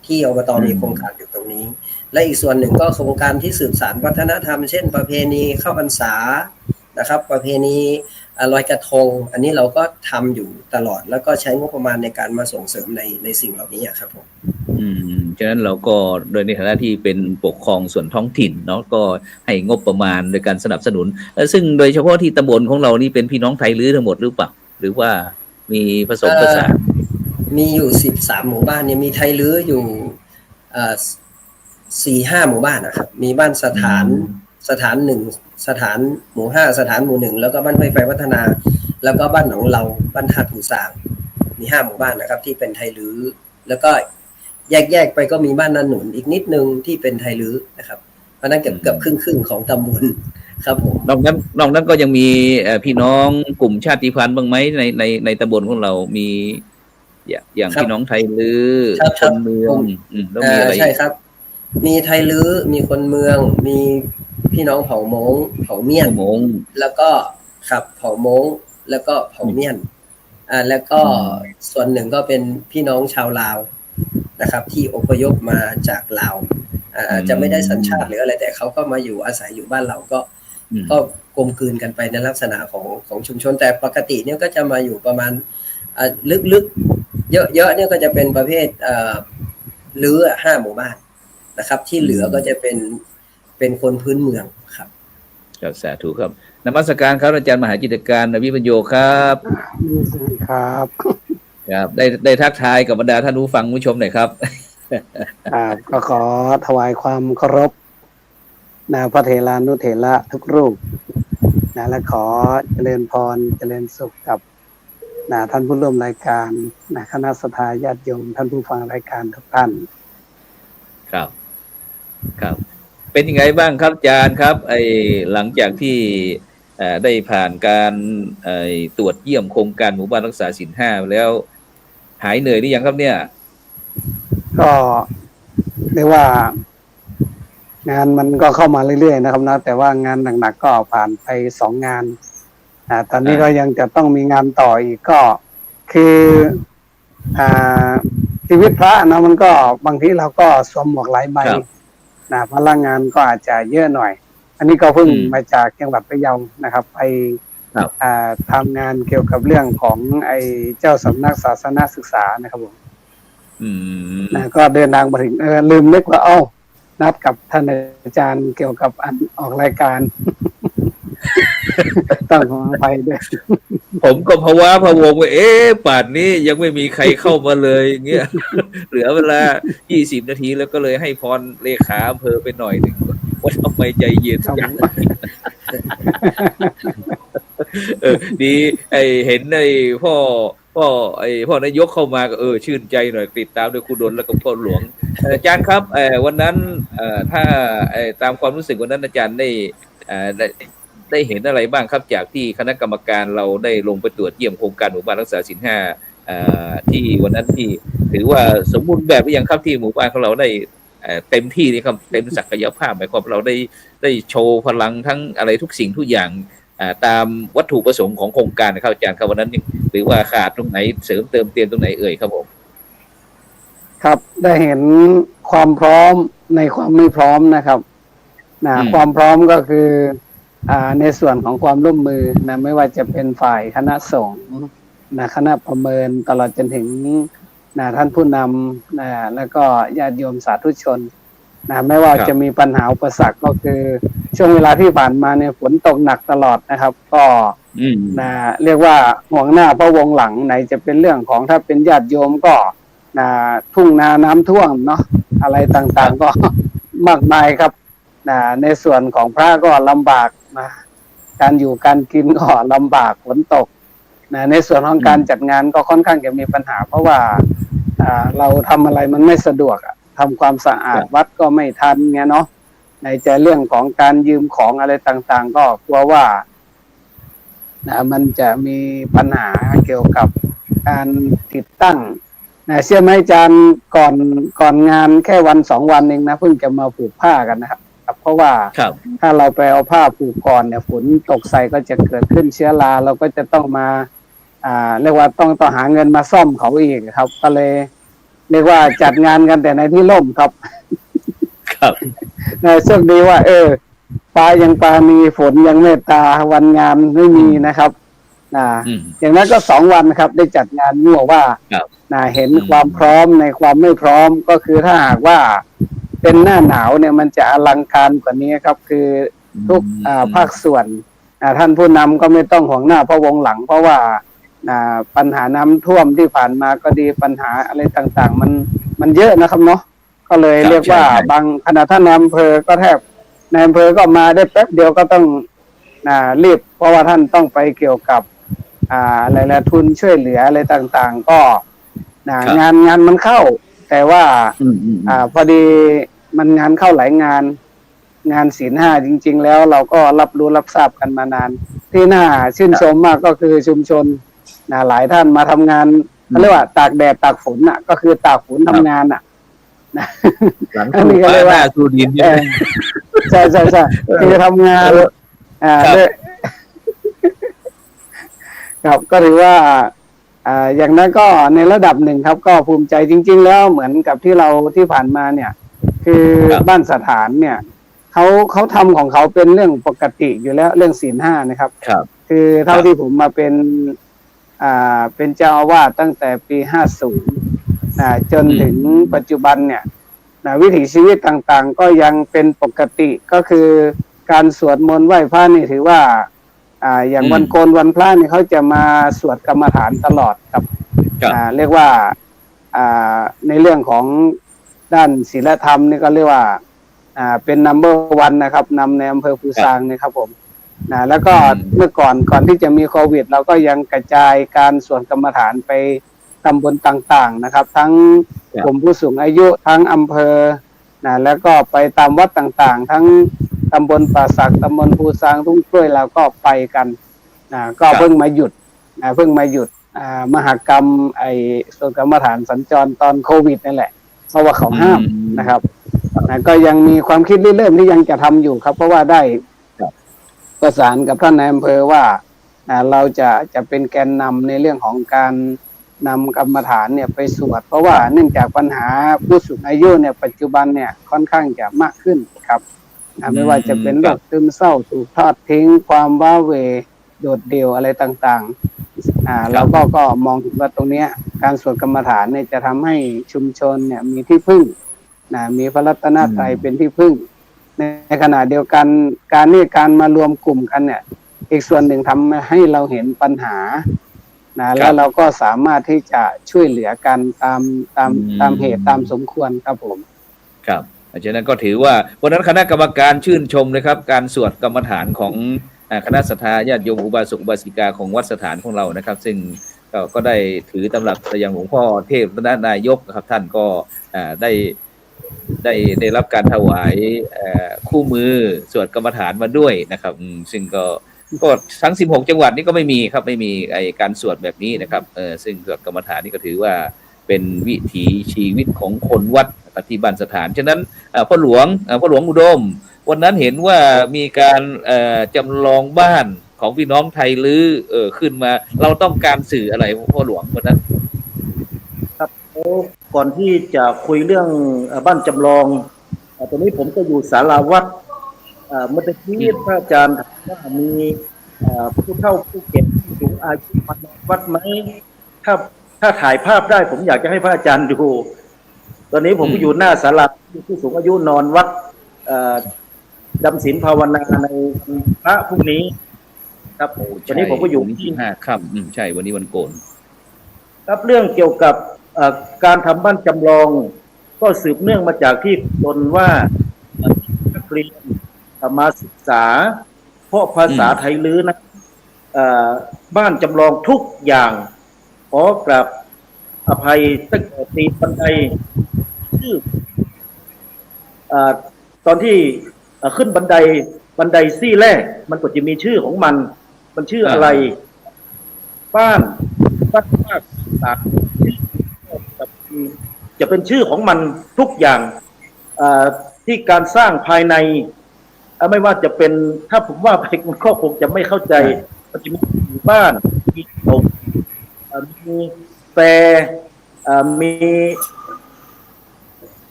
ที่อบต.มีโครงการอยู่ตรงนี้และอีกส่วนหนึ่งก็โครงการที่สืบสานวัฒนธรรมเช่นประเพณีเข้าพรรษานะครับประเพณีลอยกระทงอันนี้เราก็ทำอยู่ตลอดแล้วก็ใช้งบประมาณในการมาส่งเสริมในสิ่งเหล่านี้ครับผมฉะนั้นเราก็โดยในฐานะที่เป็นปกครองส่วนท้องถิ่นเนาะก็ให้งบประมาณโดยการสนับสนุนซึ่งโดยเฉพาะที่ตำบลของเรานี่เป็นพี่น้องไทยลื้อทั้งหมดหรือเปล่าหรือว่ามีผสมผสานมีอยู่13หมู่บ้านเนี่ยมีไทยลื้ออยู่4-5หมู่บ้านนะครับมีบ้านสถาน1สถานหมู่5สถานหมู่1แล้วก็บ้านห้วยไฟพัฒนาแล้วก็บ้านหนองเราบ้านท่าถูสางมี5หมู่บ้านนะครับที่เป็นไทยลื้อแล้วก็แยกไปก็มีบ้านนาหนุนอีกนิดนึงที่เป็นไทยลื้อนะครับเพราะนั้นเกือบครึ่งของตำบลครับผมนอกนั้นก็ยังมีพี่น้องกลุ่มชาติพันธุ์บ้างไหมในตำบลของเรามีอย่างพี่น้องไทยลื้อคนเมืองแล้วมีอะไรใช่ครับมีไทยลื้อมีคนเมืองมีพี่น้องเผ่ามงเผ่าเมียนแล้วก็ครับเผ่ามงแล้วก็เผ่าเมียนแล้วก็ส่วนหนึ่งก็เป็นพี่น้องชาวลาวนะครับที่อพยพมาจากลาวจะไม่ได้สัญชาติหรืออะไรแต่เขาก็มาอยู่อาศัยอยู่บ้านเราก็ ก็กลมกลืนกันไปในลักษณะของชุมชนแต่ปกติเนี่ยก็จะมาอยู่ประมาณลึกๆเยอะๆเนี่ยก็จะเป็นประเภทรื้อ5 หมู่บ้านนะครับที่เหลือก็จะเป็นคนพื้นเมืองครับครับสาธุครับนมัสการครับอาจารย์มหาจิตการวิปัญโยครับครับครับได้ทักทายกับบรรดาท่านผู้ฟังผู้ชมหน่อยครับก็ขอถวายความเคารพพระเถรานุเถระทุกรูปและขอเจริญพรเจริญสุขกับท่านผู้ร่วมรายการคณะสัตยาญาติโยมท่านผู้ฟังรายการทุกท่านครับครับเป็นยังไงบ้างครับอาจารย์ครับหลังจากที่ได้ผ่านการตรวจเยี่ยมโครงการหมู่บ้านรักษาศีล 5แล้วหายเหนื่อยหรือยังครับเนี่ยก็เรียกว่างานมันก็เข้ามาเรื่อยๆนะครับนะแต่ว่างานหนักๆก็ผ่านไป2 งานตอนนี้ก็ยังจะต้องมีงานต่ออีกก็คือชีวิตพระนะมันก็บางทีเราก็สวมหมวกหลายใบพลังงานก็อาจจะเยอะหน่อยอันนี้ก็เพิ่งมาจากจังหวัดพะเยานะครับไปทำงานเกี่ยวกับเรื่องของเจ้าสำนักศาสนศึกษานะครับผมก็เดินทางมาถึงลืมนึกว่านัดกับท่านอาจารย์เกี่ยวกับอันออกรายการต้องขออภัยด้วยผมก็พะวงว่าป่านนี้ยังไม่มีใครเข้ามาเลยเงี้ยเหลือเวลา20 นาทีแล้วก็เลยให้พรเลขาอำเภอไปหน่อยหนึ่งว่าทำไมใจเย็นจังดีเห็นพ่อนายกเข้ามาก็ชื่นใจหน่อยติดตามโดยครูดลแล้วก็พ่อหลวงอาจารย์ครับวันนั้นถ้าตามความรู้สึกวันนั้นอาจารย์ได้เห็นอะไรบ้างครับจากที่คณะกรรมการเราได้ลงไปตรวจเยี่ยมโครงการหมู่บ้านรักษาศีล 5ที่วันนั้นที่ถือว่าสมบูรณ์แบบหรือยังครับที่หมู่บ้านของเราได้เต็มที่นี่ครับเต็มศักยภาพหมายความเราได้โชว์พลังทั้งอะไรทุกสิ่งทุกอย่างตามวัตถุประสงค์ของโครงการนะครับอาจารย์ครับวันนั้นหรือว่าขาดตรงไหนเสริมเติมเต็มตรงไหนครับผมครับได้เห็นความพร้อมในความไม่พร้อมนะครับความพร้อมก็คือในส่วนของความร่วมมือไม่ว่าจะเป็นฝ่ายคณะสงฆ์คณะประเมินตลอดจนถึงท่านผู้นำแล้วก็ญาติโยมสาธุชนไม่ว่าจะมีปัญหาอุปสรรคก็คือช่วงเวลาที่ผ่านมาเนี่ยฝนตกหนักตลอดนะครับก็เรียกว่าห่วงหน้าพระวงหลังไหนจะเป็นเรื่องของถ้าเป็นญาติโยมก็ทุ่งนาน้ำท่วมเนาะอะไรต่างๆก็มากมายครับในส่วนของพระก็ลำบากการอยู่การกินก็ลำบากฝนตกในส่วนของการจัดงานก็ค่อนข้างจะมีปัญหาเพราะว่าเราทำอะไรมันไม่สะดวกทำความสะอาดวัดก็ไม่ทันไงเนาะในใจเรื่องของการยืมของอะไรต่างๆก็กลัวว่ามันจะมีปัญหาเกี่ยวกับการติดตั้งเชื่อไหมอาจารย์ก่อนงานแค่วัน2 วันเองนะเพิ่งจะมาผูกผ้ากันนะครับเพราะว่าถ้าเราไปเอาผ้าผูกก่อนเนี่ยฝนตกใส่ก็จะเกิดขึ้นเชื้อราเราก็จะต้องมาเรียกว่าต้องหาเงินมาซ่อมเขาอีกครับก็เลยเรียกว่าจัดงานกันแต่ในที่ร่มครับโชคดีว่าฟ้ายังปราณีฝนยังเมตตาวันงานไม่มีนะครับอย่างนั้นก็2 วันครับได้จัดงานนี่บอกว่าเห็นความพร้อมในความไม่พร้อมก็คือถ้าหากว่าเป็นหน้าหนาวเนี่ยมันจะอลังการกว่านี้ครับคือทุกภาคส่วนท่านผู้นำก็ไม่ต้องห่วงหน้าพระวงหลังเพราะว่าปัญหาน้ำท่วมที่ผ่านมาก็ดีปัญหาอะไรต่างๆมันเยอะนะครับเนาะก็เลยเรียกว่าบางขณะท่านนายอำเภอก็แทบนายอำเภอก็มาได้แป๊บเดียวก็ต้องรีบเพราะว่าท่านต้องไปเกี่ยวกับอะไรละทุนช่วยเหลืออะไรต่างๆก็งานมันเข้าแต่ว่าพอดีมันงานเข้าหลายงานศีล 5จริงๆแล้วเราก็รับรู้รับทราบกันมานานที่น่าชื่นชมมากก็คือชุมชนหลายท่านมาทำงานเขาเรียกว่าตากแดดตากฝนก็คือตากฝนทำงานอันนี้ก็เลยว่าสูดินใช่คือทำงานครับก็ถือว่าอย่างนั้นก็ในระดับหนึ่งครับก็ภูมิใจจริงๆแล้วเหมือนกับที่ผ่านมาเนี่ยคือบ้านสถานเนี่ย เขาทำของเขาเป็นเรื่องปกติอยู่แล้วเรื่องศีลห้านะครับ ครับ คือเท่าที่ผมมาเป็นเจ้าอาวาสตั้งแต่ปี50จนถึงปัจจุบันเนี่ยวิถีชีวิตต่างๆก็ยังเป็นปกติก็คือการสวดมนต์ไหว้พระนี่ถือว่าอย่างวันโกนวันพระนี่เขาจะมาสวดกรรมฐานตลอดครับ เรียกว่าในเรื่องของด้านศีลธรรมนี่ก็เรียกว่าเป็น number 1นะครับนำในอำเภอภูซางนี่ครับผมแล้วก็เมื่อก่อนที่จะมีโควิดเราก็ยังกระจายการสวดกรรมฐานไปตำบลต่างๆนะครับทั้งกลุ่มผู้สูงอายุทั้งอำเภอแล้วก็ไปตามวัดต่างๆทั้งตำบลป่าสักตำบลภูซางทุ่งกล้วยเราก็ไปกันก็เพิ่งมาหยุดมหกรรมสวดกรรมฐานสัญจรตอนโควิดนั่นแหละเพราะว่าเขาห้ามนะครับก็ยังมีความคิดเริ่มที่ยังจะทำอยู่ครับเพราะว่าได้ประสานกับท่านนายอำเภอว่าเราจะเป็นแกนนำในเรื่องของการนำกรรมฐานเนี่ยไปสวดเพราะว่าเนื่องจากปัญหาผู้สูงอายุเนี่ยปัจจุบันเนี่ยค่อนข้างจะมากขึ้นครับไม่ว่าจะเป็นโรคซึมเศร้าถูกทอดทิ้งความว้าเหวโดดเดี่ยวอะไรต่างๆเราก็มองถึงว่าตรงนี้การสวดกรรมฐานเนี่ยจะทำให้ชุมชนเนี่ยมีที่พึ่งมีพระรัตนตรัยเป็นที่พึ่งในขณะเดียวกันการมารวมกลุ่มกันเนี่ยอีกส่วนหนึ่งทำให้เราเห็นปัญหาแล้วเราก็สามารถที่จะช่วยเหลือกันตามเหตุตามสมควรครับผมครับเพราะฉะนั้นก็ถือว่าวันนั้นคณะกรรมการชื่นชมเลยครับการสวดกรรมฐานของคณะศรัทธาญาติโยมอุบาสกอุบาสิกาของวัดสถานของเรานะครับซึ่งก็ได้ถือตำรับอย่างหลวงพ่อเทพนายกครับท่านก็ได้รับการถวายคู่มือสวดกรรมฐานมาด้วยนะครับซึ่งก็ทั้ง16จังหวัดนี้ก็ไม่มีครับไม่มีการสวดแบบนี้นะครับซึ่งสวดกรรมฐานนี่ก็ถือว่าเป็นวิถีชีวิตของคนวัดปฏิบัติสถานฉะนั้นพ่อหลวงอุดมวันนั้นเห็นว่ามีการจำลองบ้านของพี่น้องไทยลื้อขึ้นมาเราต้องการสื่ออะไรพ่อหลวงวันนั้นครับก่อนที่จะคุยเรื่องบ้านจำลองตอนนี้ผมก็อยู่ศาลาวัดเมื่อกี้พระอาจารย์ถามว่ามีผู้เฒ่าผู้แก่ผู้สูงอายุมาวัดไหมถ้าถ่ายภาพได้ผมอยากจะให้พระอาจารย์ดูตอนนี้ผมก็อยู่หน้าศาลาผู้สูงอายุนอนวัดจำศีลภาวนาในพระพรุ่งนี้ครับวันนี้ผมก็อยู่ที่5 ค่ำใช่วันนี้วันโกนครับเรื่องเกี่ยวกับการทำบ้านจำลองก็สืบเนื่องมาจากที่ตนว่านักเรียนมาศึกษาเพราะภาษาไทยลื้อนะบ้านจำลองทุกอย่างขอกราบอภัยตั้งแต่ตีบันไดชื่อตอนที่ขึ้นบันไดซี่แรกมันก็จะมีชื่อของมันชื่ออะไรบ้านภาคต่างจะเป็นชื่อของมันทุกอย่างที่การสร้างภายในไม่ว่าจะเป็นถ้าผมว่าไปมันก็คงจะไม่เข้าใจมันจะมีบ้านมีโต๊ะมีแฟมี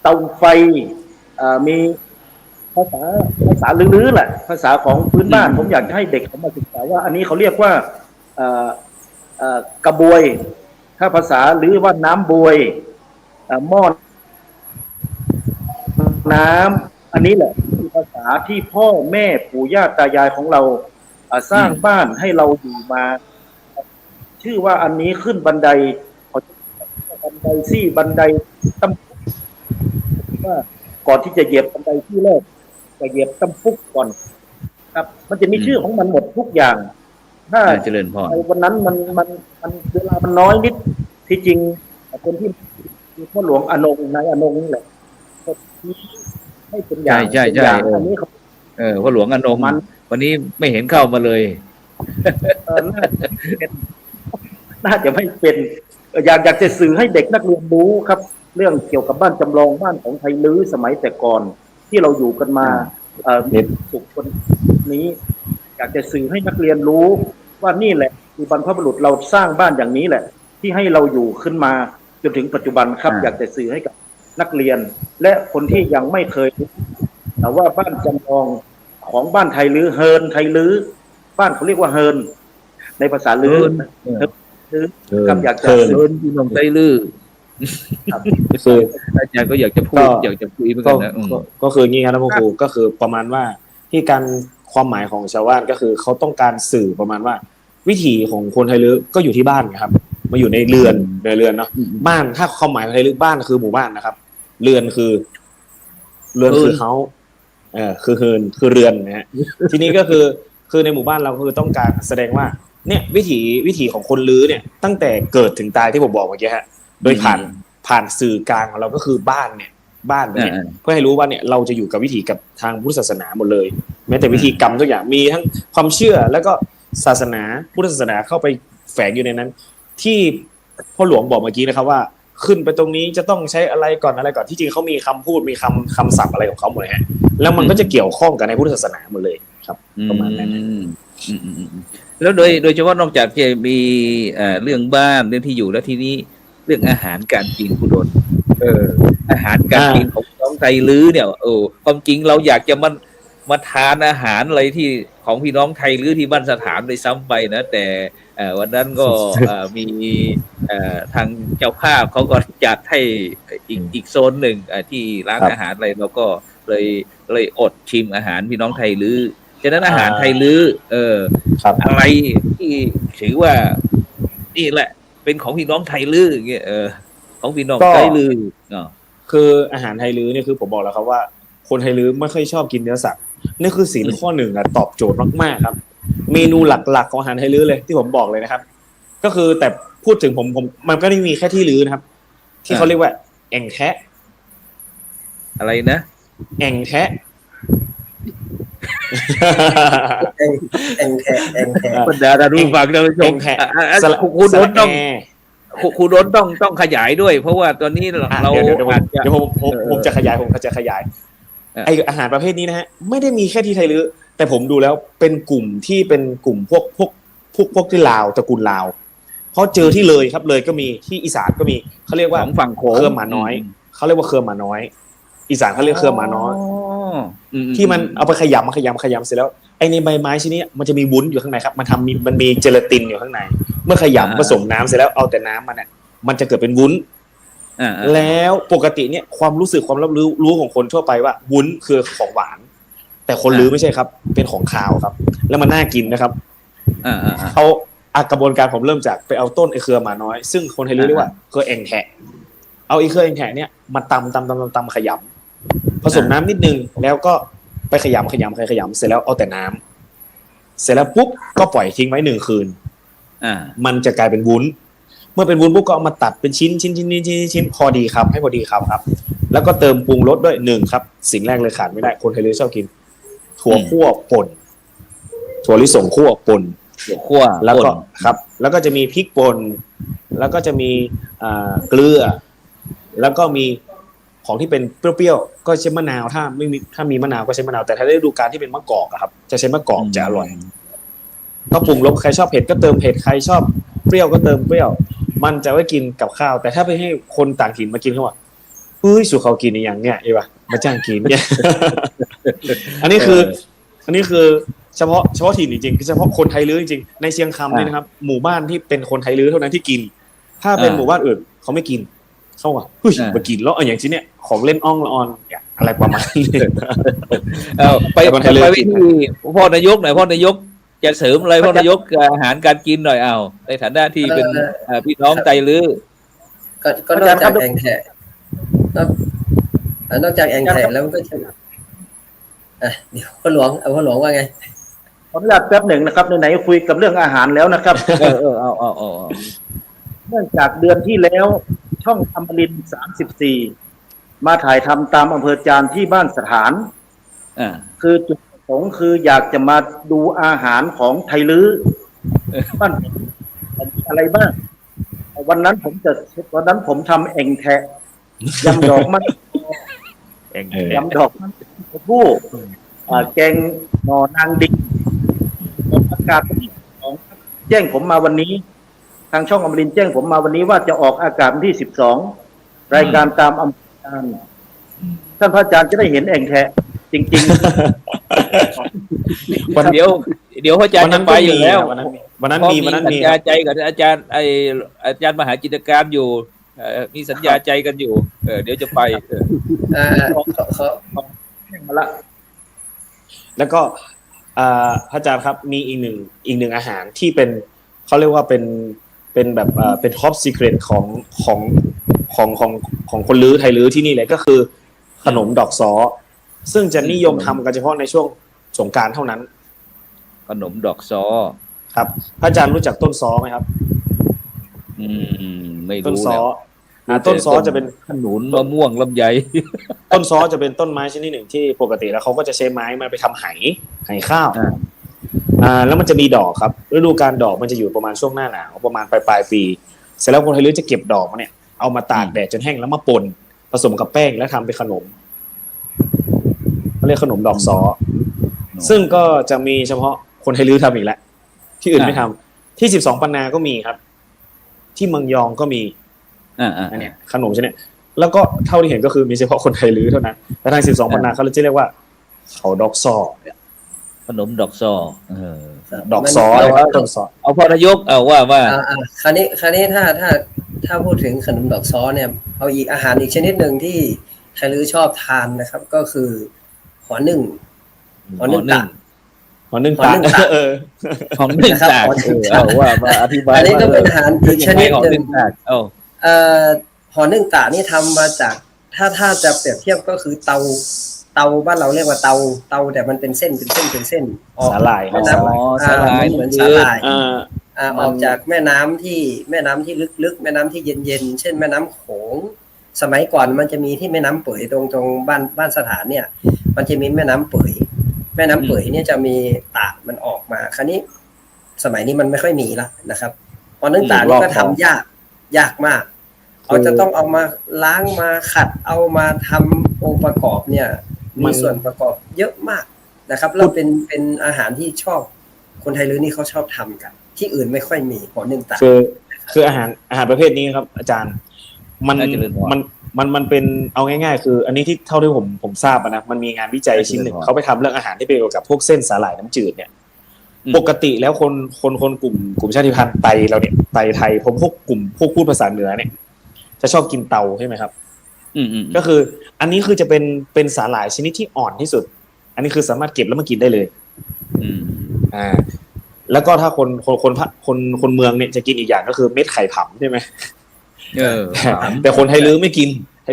เตาไฟมีภาษาลื้อๆแหละภาษาของพื้นบ้านผมอยากให้เด็กเขามาศึกษาว่าอันนี้เขาเรียกว่ากระบวยถ้าภาษาหรือว่าน้ำบวยหม้อน้ำอันนี้แหละคือภาษาที่พ่อแม่ปู่ย่าตายายของเราสร้างบ้านให้เราอยู่มาชื่อว่าอันนี้ขึ้นบันไดซี่บันไดตำว่าก่อนที่จะเหยียบบันไดที่แรกจะเหยียบตำปุกก่อนครับมันจะมีชื่อของมันหมดทุกอย่างถ้าเจริญพรวันนั้นมันเวลามันน้อยนิดที่จริงคนที่มีพ่อหลวงอนงนายอนงนี่แหละให้เป็นอย่างใช่อันนี้พ่อหลวงอนงวันนี้ไม่เห็นเข้ามาเลยน่าจะไม่เป็นอยากจะสื่อให้เด็กนักเรียนรู้ครับเรื่องเกี่ยวกับบ้านจำลองบ้านของไทยลื้อสมัยแต่ก่อนที่เราอยู่กันมาสุขคนนี้อยากจะสื่อให้นักเรียนรู้ว่านี่แหละคือบรรพบุรุษเราสร้างบ้านอย่างนี้แหละที่ให้เราอยู่ขึ้นมาจนถึงปัจจุบันครับอยากจะสื่อให้กับนักเรียนและคนที่ยังไม่เคย แต่ว่าบ้านจำลองของบ้านไทยลื้อเฮินไทยลื้อบ้านเขาเรียกว่าเฮินในภาษาลื้อครับอยากจะ เดินพี่น้องไตลื้อ คือ อาจารย์ก็อยากจะพูดอยากจะคุยเหมือนกันนะ ก็คืออย่างนี้ครับท่านครูก็คือประมาณว่าที่การความหมายของชาวบ้านก็คือเขาต้องการสื่อประมาณว่า วิถีของคนไทยลื้อก็อยู่ที่บ้านครับมาอยู่ในเรือนเนาะบ้านถ้าความหมายของไทยลื้อบ้านคือหมู่บ้านนะครับเรือนคือเขาคือเฮือนคือเรือนนะฮะ ทีนี้ก็คือในหมู่บ้านเราคือต้องการแสดงว่าเนี่ยวิถีของคนลื้อเนี่ยตั้งแต่เกิดถึงตายที่ผมบอกเมื่อกี้ฮะโดยผ่านสื่อกลางของเราก็คือบ้านเนี่ยเพื่อให้รู้ว่าเนี่ยเราจะอยู่กับวิถีกับทางพุทธศาสนาหมดเลยแม้แต่วิธีกรรมทุกอย่างมีทั้งความเชื่อแล้วก็ศาสนาพุทธศาสนาเข้าไปแฝงอยู่ในนั้นที่พ่อหลวงบอกเมื่อกี้นะครับว่าขึ้นไปตรงนี้จะต้องใช้อะไรก่อนที่จริงเขามีคำพูดมีคำศัพท์อะไรของเขาหมดเลยฮะแล้วมันก็จะเกี่ยวข้องกับในพุทธศาสนาหมดเลยครับประมาณนั้นแล้วโดยเฉพาะนอกจากจะมีเรื่องบ้านเรื่องที่อยู่แล้วทีนี้เรื่องอาหารการกินคุณดลอาหารการกินของน้องไทยลื้อเนี่ยความจริงเราอยากจะมาทานอาหารอะไรที่ของพี่น้องไทยลื้อที่บ้านสถานเลยซ้ำไปนะแต่วันนั้นก็มีทางเจ้าภาพเขาก็จัดให้อีกโซนหนึ่งที่ร้านอาหารอะไรเราก็เลยอดชิมอาหารพี่น้องไทยลื้อฉะนั้นอาหารไทยลื้ออะไรที่ถือว่านี่แหละเป็นของพี่น้องไทยลื้ออย่างเงี้ยของพี่น้องไทยลื้อคืออาหารไทยลื้อเนี่ยคือผมบอกแล้วครับว่าคนไทยลื้อไม่ค่อยชอบกินเนื้อสัตว์นี่คือศีลข้อหนึ่งตอบโจทย์มากๆครับเมนูหลักๆของอาหารไทยลื้อเลยที่ผมบอกเลยนะครับก็คือแต่พูดถึงผมมันก็ไม่มีแค่ที่ลื้อนะครับที่เขาเรียกว่าแอ่งแทะอะไรนะแอ่งแทะแองแทบรรดาท่านผู้ฟังท่านผู้ชมคุณโดนต้องขยายด้วยเพราะว่าตอนนี้เราเดี๋ยวผมจะขยายไออาหารประเภทนี้นะฮะไม่ได้มีแค่ที่ไทยลื้อแต่ผมดูแล้วเป็นกลุ่มที่เป็นกลุ่มพวกที่ลาวตระกูลลาวเพราะเจอที่เลยครับเลยก็มีที่อีสานก็มีเขาเรียกว่าฝั่งโขงเครือหมาน้อยเขาเรียกว่าเครือหมาน้อยอีสานเขาเรียกเครือหมาน้อยที่มันเอาไปขยำเสร็จแล้วไอในใบไม้ชนิดนี้มันจะมีวุ้นอยู่ข้างในครับมันมีเจลาตินอยู่ข้างในเมื่อขยำผสมน้ำเสร็จแล้วเอาแต่น้ำมันจะเกิดเป็นวุ้นแล้วปกติเนี่ยความรับรู้ของคนทั่วไปว่าวุ้นคือของหวานแต่คนลื้อไม่ใช่ครับเป็นของคาวครับแล้วมันน่ากินนะครับเขากระบวนการผมเริ่มจากไปเอาต้นไอเครือหมาน้อยซึ่งคนไทยเรียกว่าเครือแองแทะเอาไอเครือแองแทะเนี่ยมาตำขยำผสมน้ำนิดนึงแล้วก็ไปขยำเสร็จแล้วเอาแต่น้ำเสร็จแล้วปุ๊บก็ปล่อยทิ้งไว้1 คืนมันจะกลายเป็นวุ้นเมื่อเป็นวุ้นปุ๊บก็เอามาตัดเป็นชิ้นพอดีครับให้พอดีครับแล้วก็เติมปรุงรสด้วย1ครับสิ่งแรกเลยขาดไม่ได้คนไทยเลยชอบกินถั่วคั่วป่นถั่วลิสงคั่วป่นแล้วก็ครับแล้วก็จะมีพริกป่นแล้วก็จะมีเกลือแล้วก็มีของที่เป็นเปรี้ยวๆก็ใช้มะนาวถ้ามีมะนาวก็ใช้มะนาวแต่ถ้าได้ดูการที่เป็นมะกอกครับจะใช้มะกอกจะอร่อยก็ปรุงรสใครชอบเผ็ดก็เติมเผ็ดใครชอบเปรี้ยวก็เติมเปรี้ยวมันจะไว้กินกับข้าวแต่ถ้าไปให้คนต่างถิ่นมากินเขาว่าสู่เขากินอย่างเนี้ยไอ้วะมาจ้างกินเนี่ยอันนี้คือเฉพาะถิ่นจริงๆคือเฉพาะคนไทยลื้อจริงๆในเชียงคำนี่นะครับหมู่บ้านที่เป็นคนไทยลื้อเท่านั้นที่กินถ้าเป็นหมู่บ้านอื่นเขาไม่กินเขาว่ามากินแล้วอย่างชิ้นเนี้ยของเล่นอ่องละออนอะไรประมาณนี้ไปที่พ่อนายกหน่อยพ่อนายกจะเสริมอะไรพ่อนายกอาหารการกินหน่อยในฐานะที่เป็นพี่น้องไทยลื้อก็นอกจากแองแทะนอกจากแองแทะแล้วก็เดี๋ยวพ่อหลวงว่าไงขออนุญาตแป๊บหนึ่งนะครับไหนๆคุยกับเรื่องอาหารแล้วนะครับเนื่องจากเดือนที่แล้วช่องอมรินทร์34มาถ่ายทำตามอำเภอจานที่บ้านสถานคือจุดประสงค์คืออยากจะมาดูอาหารของไทยลื้อบ้านอะไรบ้างวันนั้นผมทำเองแทะยำดอกมันยำดอกมันผู้แกงหน่อนางดิบอากาศของแจ้งผมมาวันนี้ทางช่องอมรินทร์แจ้งผมมาวันนี้ว่าจะออกอากาศวันที่12รายการตามอำเภอท่านพระอาจารย์จะได้เห็นแอ่งแทะ จริง วัน เดี๋ยวพระอาจารย์จะไปอยู่แล้ว วันนั้นมี เพราะสัญญาใจกับอาจารย์อาจารย์มหาจิตรการอยู่มีสัญญาใจกันอยู่เดี๋ยวจะไปขอ ๆมาละ แล้วก็พระอาจารย์ครับมีอีกหนึ่งอาหารที่เป็นเขาเรียกว่าเป็นแบบเป็นท็อปซีเครตของคนลื้อไทยลื้อที่นี่เลยก็คือขนมดอกซ้อซึ่งจะนิยมทำกันเฉพาะในช่วงสงกรานต์เท่านั้น ขนมดอกซ้อ ครับพระอาจารย์รู้จักต้นซ้อไหมครับ ไม่ ต้น รู้ ซ้อ แล้ว ต้นซ้อจะเป็น ขนุนมะม่วงลำไย ต้นซ้อจะเป็นต้นไม้ชนิดหนึ่งที่ปกติแล้วเขาก็จะใช้ไม้มาไปทำไหข้าวแล้วมันจะมีดอกครับฤดูกาลดอกมันจะอยู่ประมาณช่วงหน้าหนาวประมาณปลายปีเสร็จแล้วคนไทยลื้อจะเก็บดอกมาเนี่ยเอามาตากแดดจนแห้งแล้วมาป่นผสมกับแป้งแล้วทำเป็นขนมเขาเรียกขนมดอกซ้อซึ่งก็จะมีเฉพาะคนไทยลื้อทำอีกแล้วที่อื่นไม่ทำที่12 ปันนาก็มีครับที่เมืองยองก็มีอันเนี้ยขนมชนิดแล้วก็เท่าที่เห็นก็คือมีเฉพาะคนไทยลื้อเท่านั้นแต่ทาง12 ปันนาเขาจะเรียกว่าเขาดอกซ้อขนมดอกซ้อดอกซ้อเลยต้นซ้อเอาพอนายกเอาว่าคราวนี้ถ้าพูดถึงขนมดอกซ้อเนี่ยเอาอีกอาหารอีกชนิดหนึ่งที่ไทยลื้อชอบทานนะครับก็คือหอนึ่งตากหอนึ่งตากของนึ่งตากเอาว่ามาอธิบายอันนี้ก็เป็นอาหารอีกชนิดหนึ่งหอนึ่งตากนี่ทำมาจากถ้าจะเปรียบเทียบก็คือเตาบ้านเราเรียกว่าเตาแต่มันเป็นเส้นสาหร่ายเหมือนสาหร่ายออกจากแม่น้ำที่ลึกๆแม่น้ำที่เย็นๆเช่นแม่น้ำโขงสมัยก่อนมันจะมีที่แม่น้ำเปื่อยตรงบ้านสถานเนี่ยมันจะมีแม่น้ำเปื่อยเนี่ยจะมีตากมันออกมาคราวนี้สมัยนี้มันไม่ค่อยมีละนะครับพอนึ่งตากนี่ก็ทำยากมากเราจะต้องเอามาล้างมาขัดเอามาทำองค์ประกอบเนี่ยมีส่วนประกอบเยอะมากนะครับแล้วเป็นอาหารที่ชอบคนไทยลื้อนี่เขาชอบทำกันที่อื่นไม่ค่อยมีหอนึ่งตากคืออาหารประเภทนี้ครับอาจารย์มันเป็นเอาง่ายๆคืออันนี้ที่เท่าที่ผมทราบนะมันมีงานวิจัยชิ้นหนึ่งเขาไปทำเรื่องอาหารที่เป็นเกี่ยวกับพวกเส้นสาหร่ายน้ำจืดเนี่ยปกติแล้วคนกลุ่มชาติพันธุ์ไตเราเนี่ยไตไทยพวกกลุ่มพวกพูดภาษาเหนือเนี่ยจะชอบกินเตาใช่ไหมครับก็คืออันนี้คือจะเป็นสาหร่ายชนิดที่อ่อนที่สุดอันนี้คือสามารถเก็บแล้วมากินได้เลยแล้วก็ถ้าคนเมืองเนี่ยจะกินอีกอย่างก็คือเม็ดไข่ผำใช่ไหมแต่คนไทยลื้อไม่กิน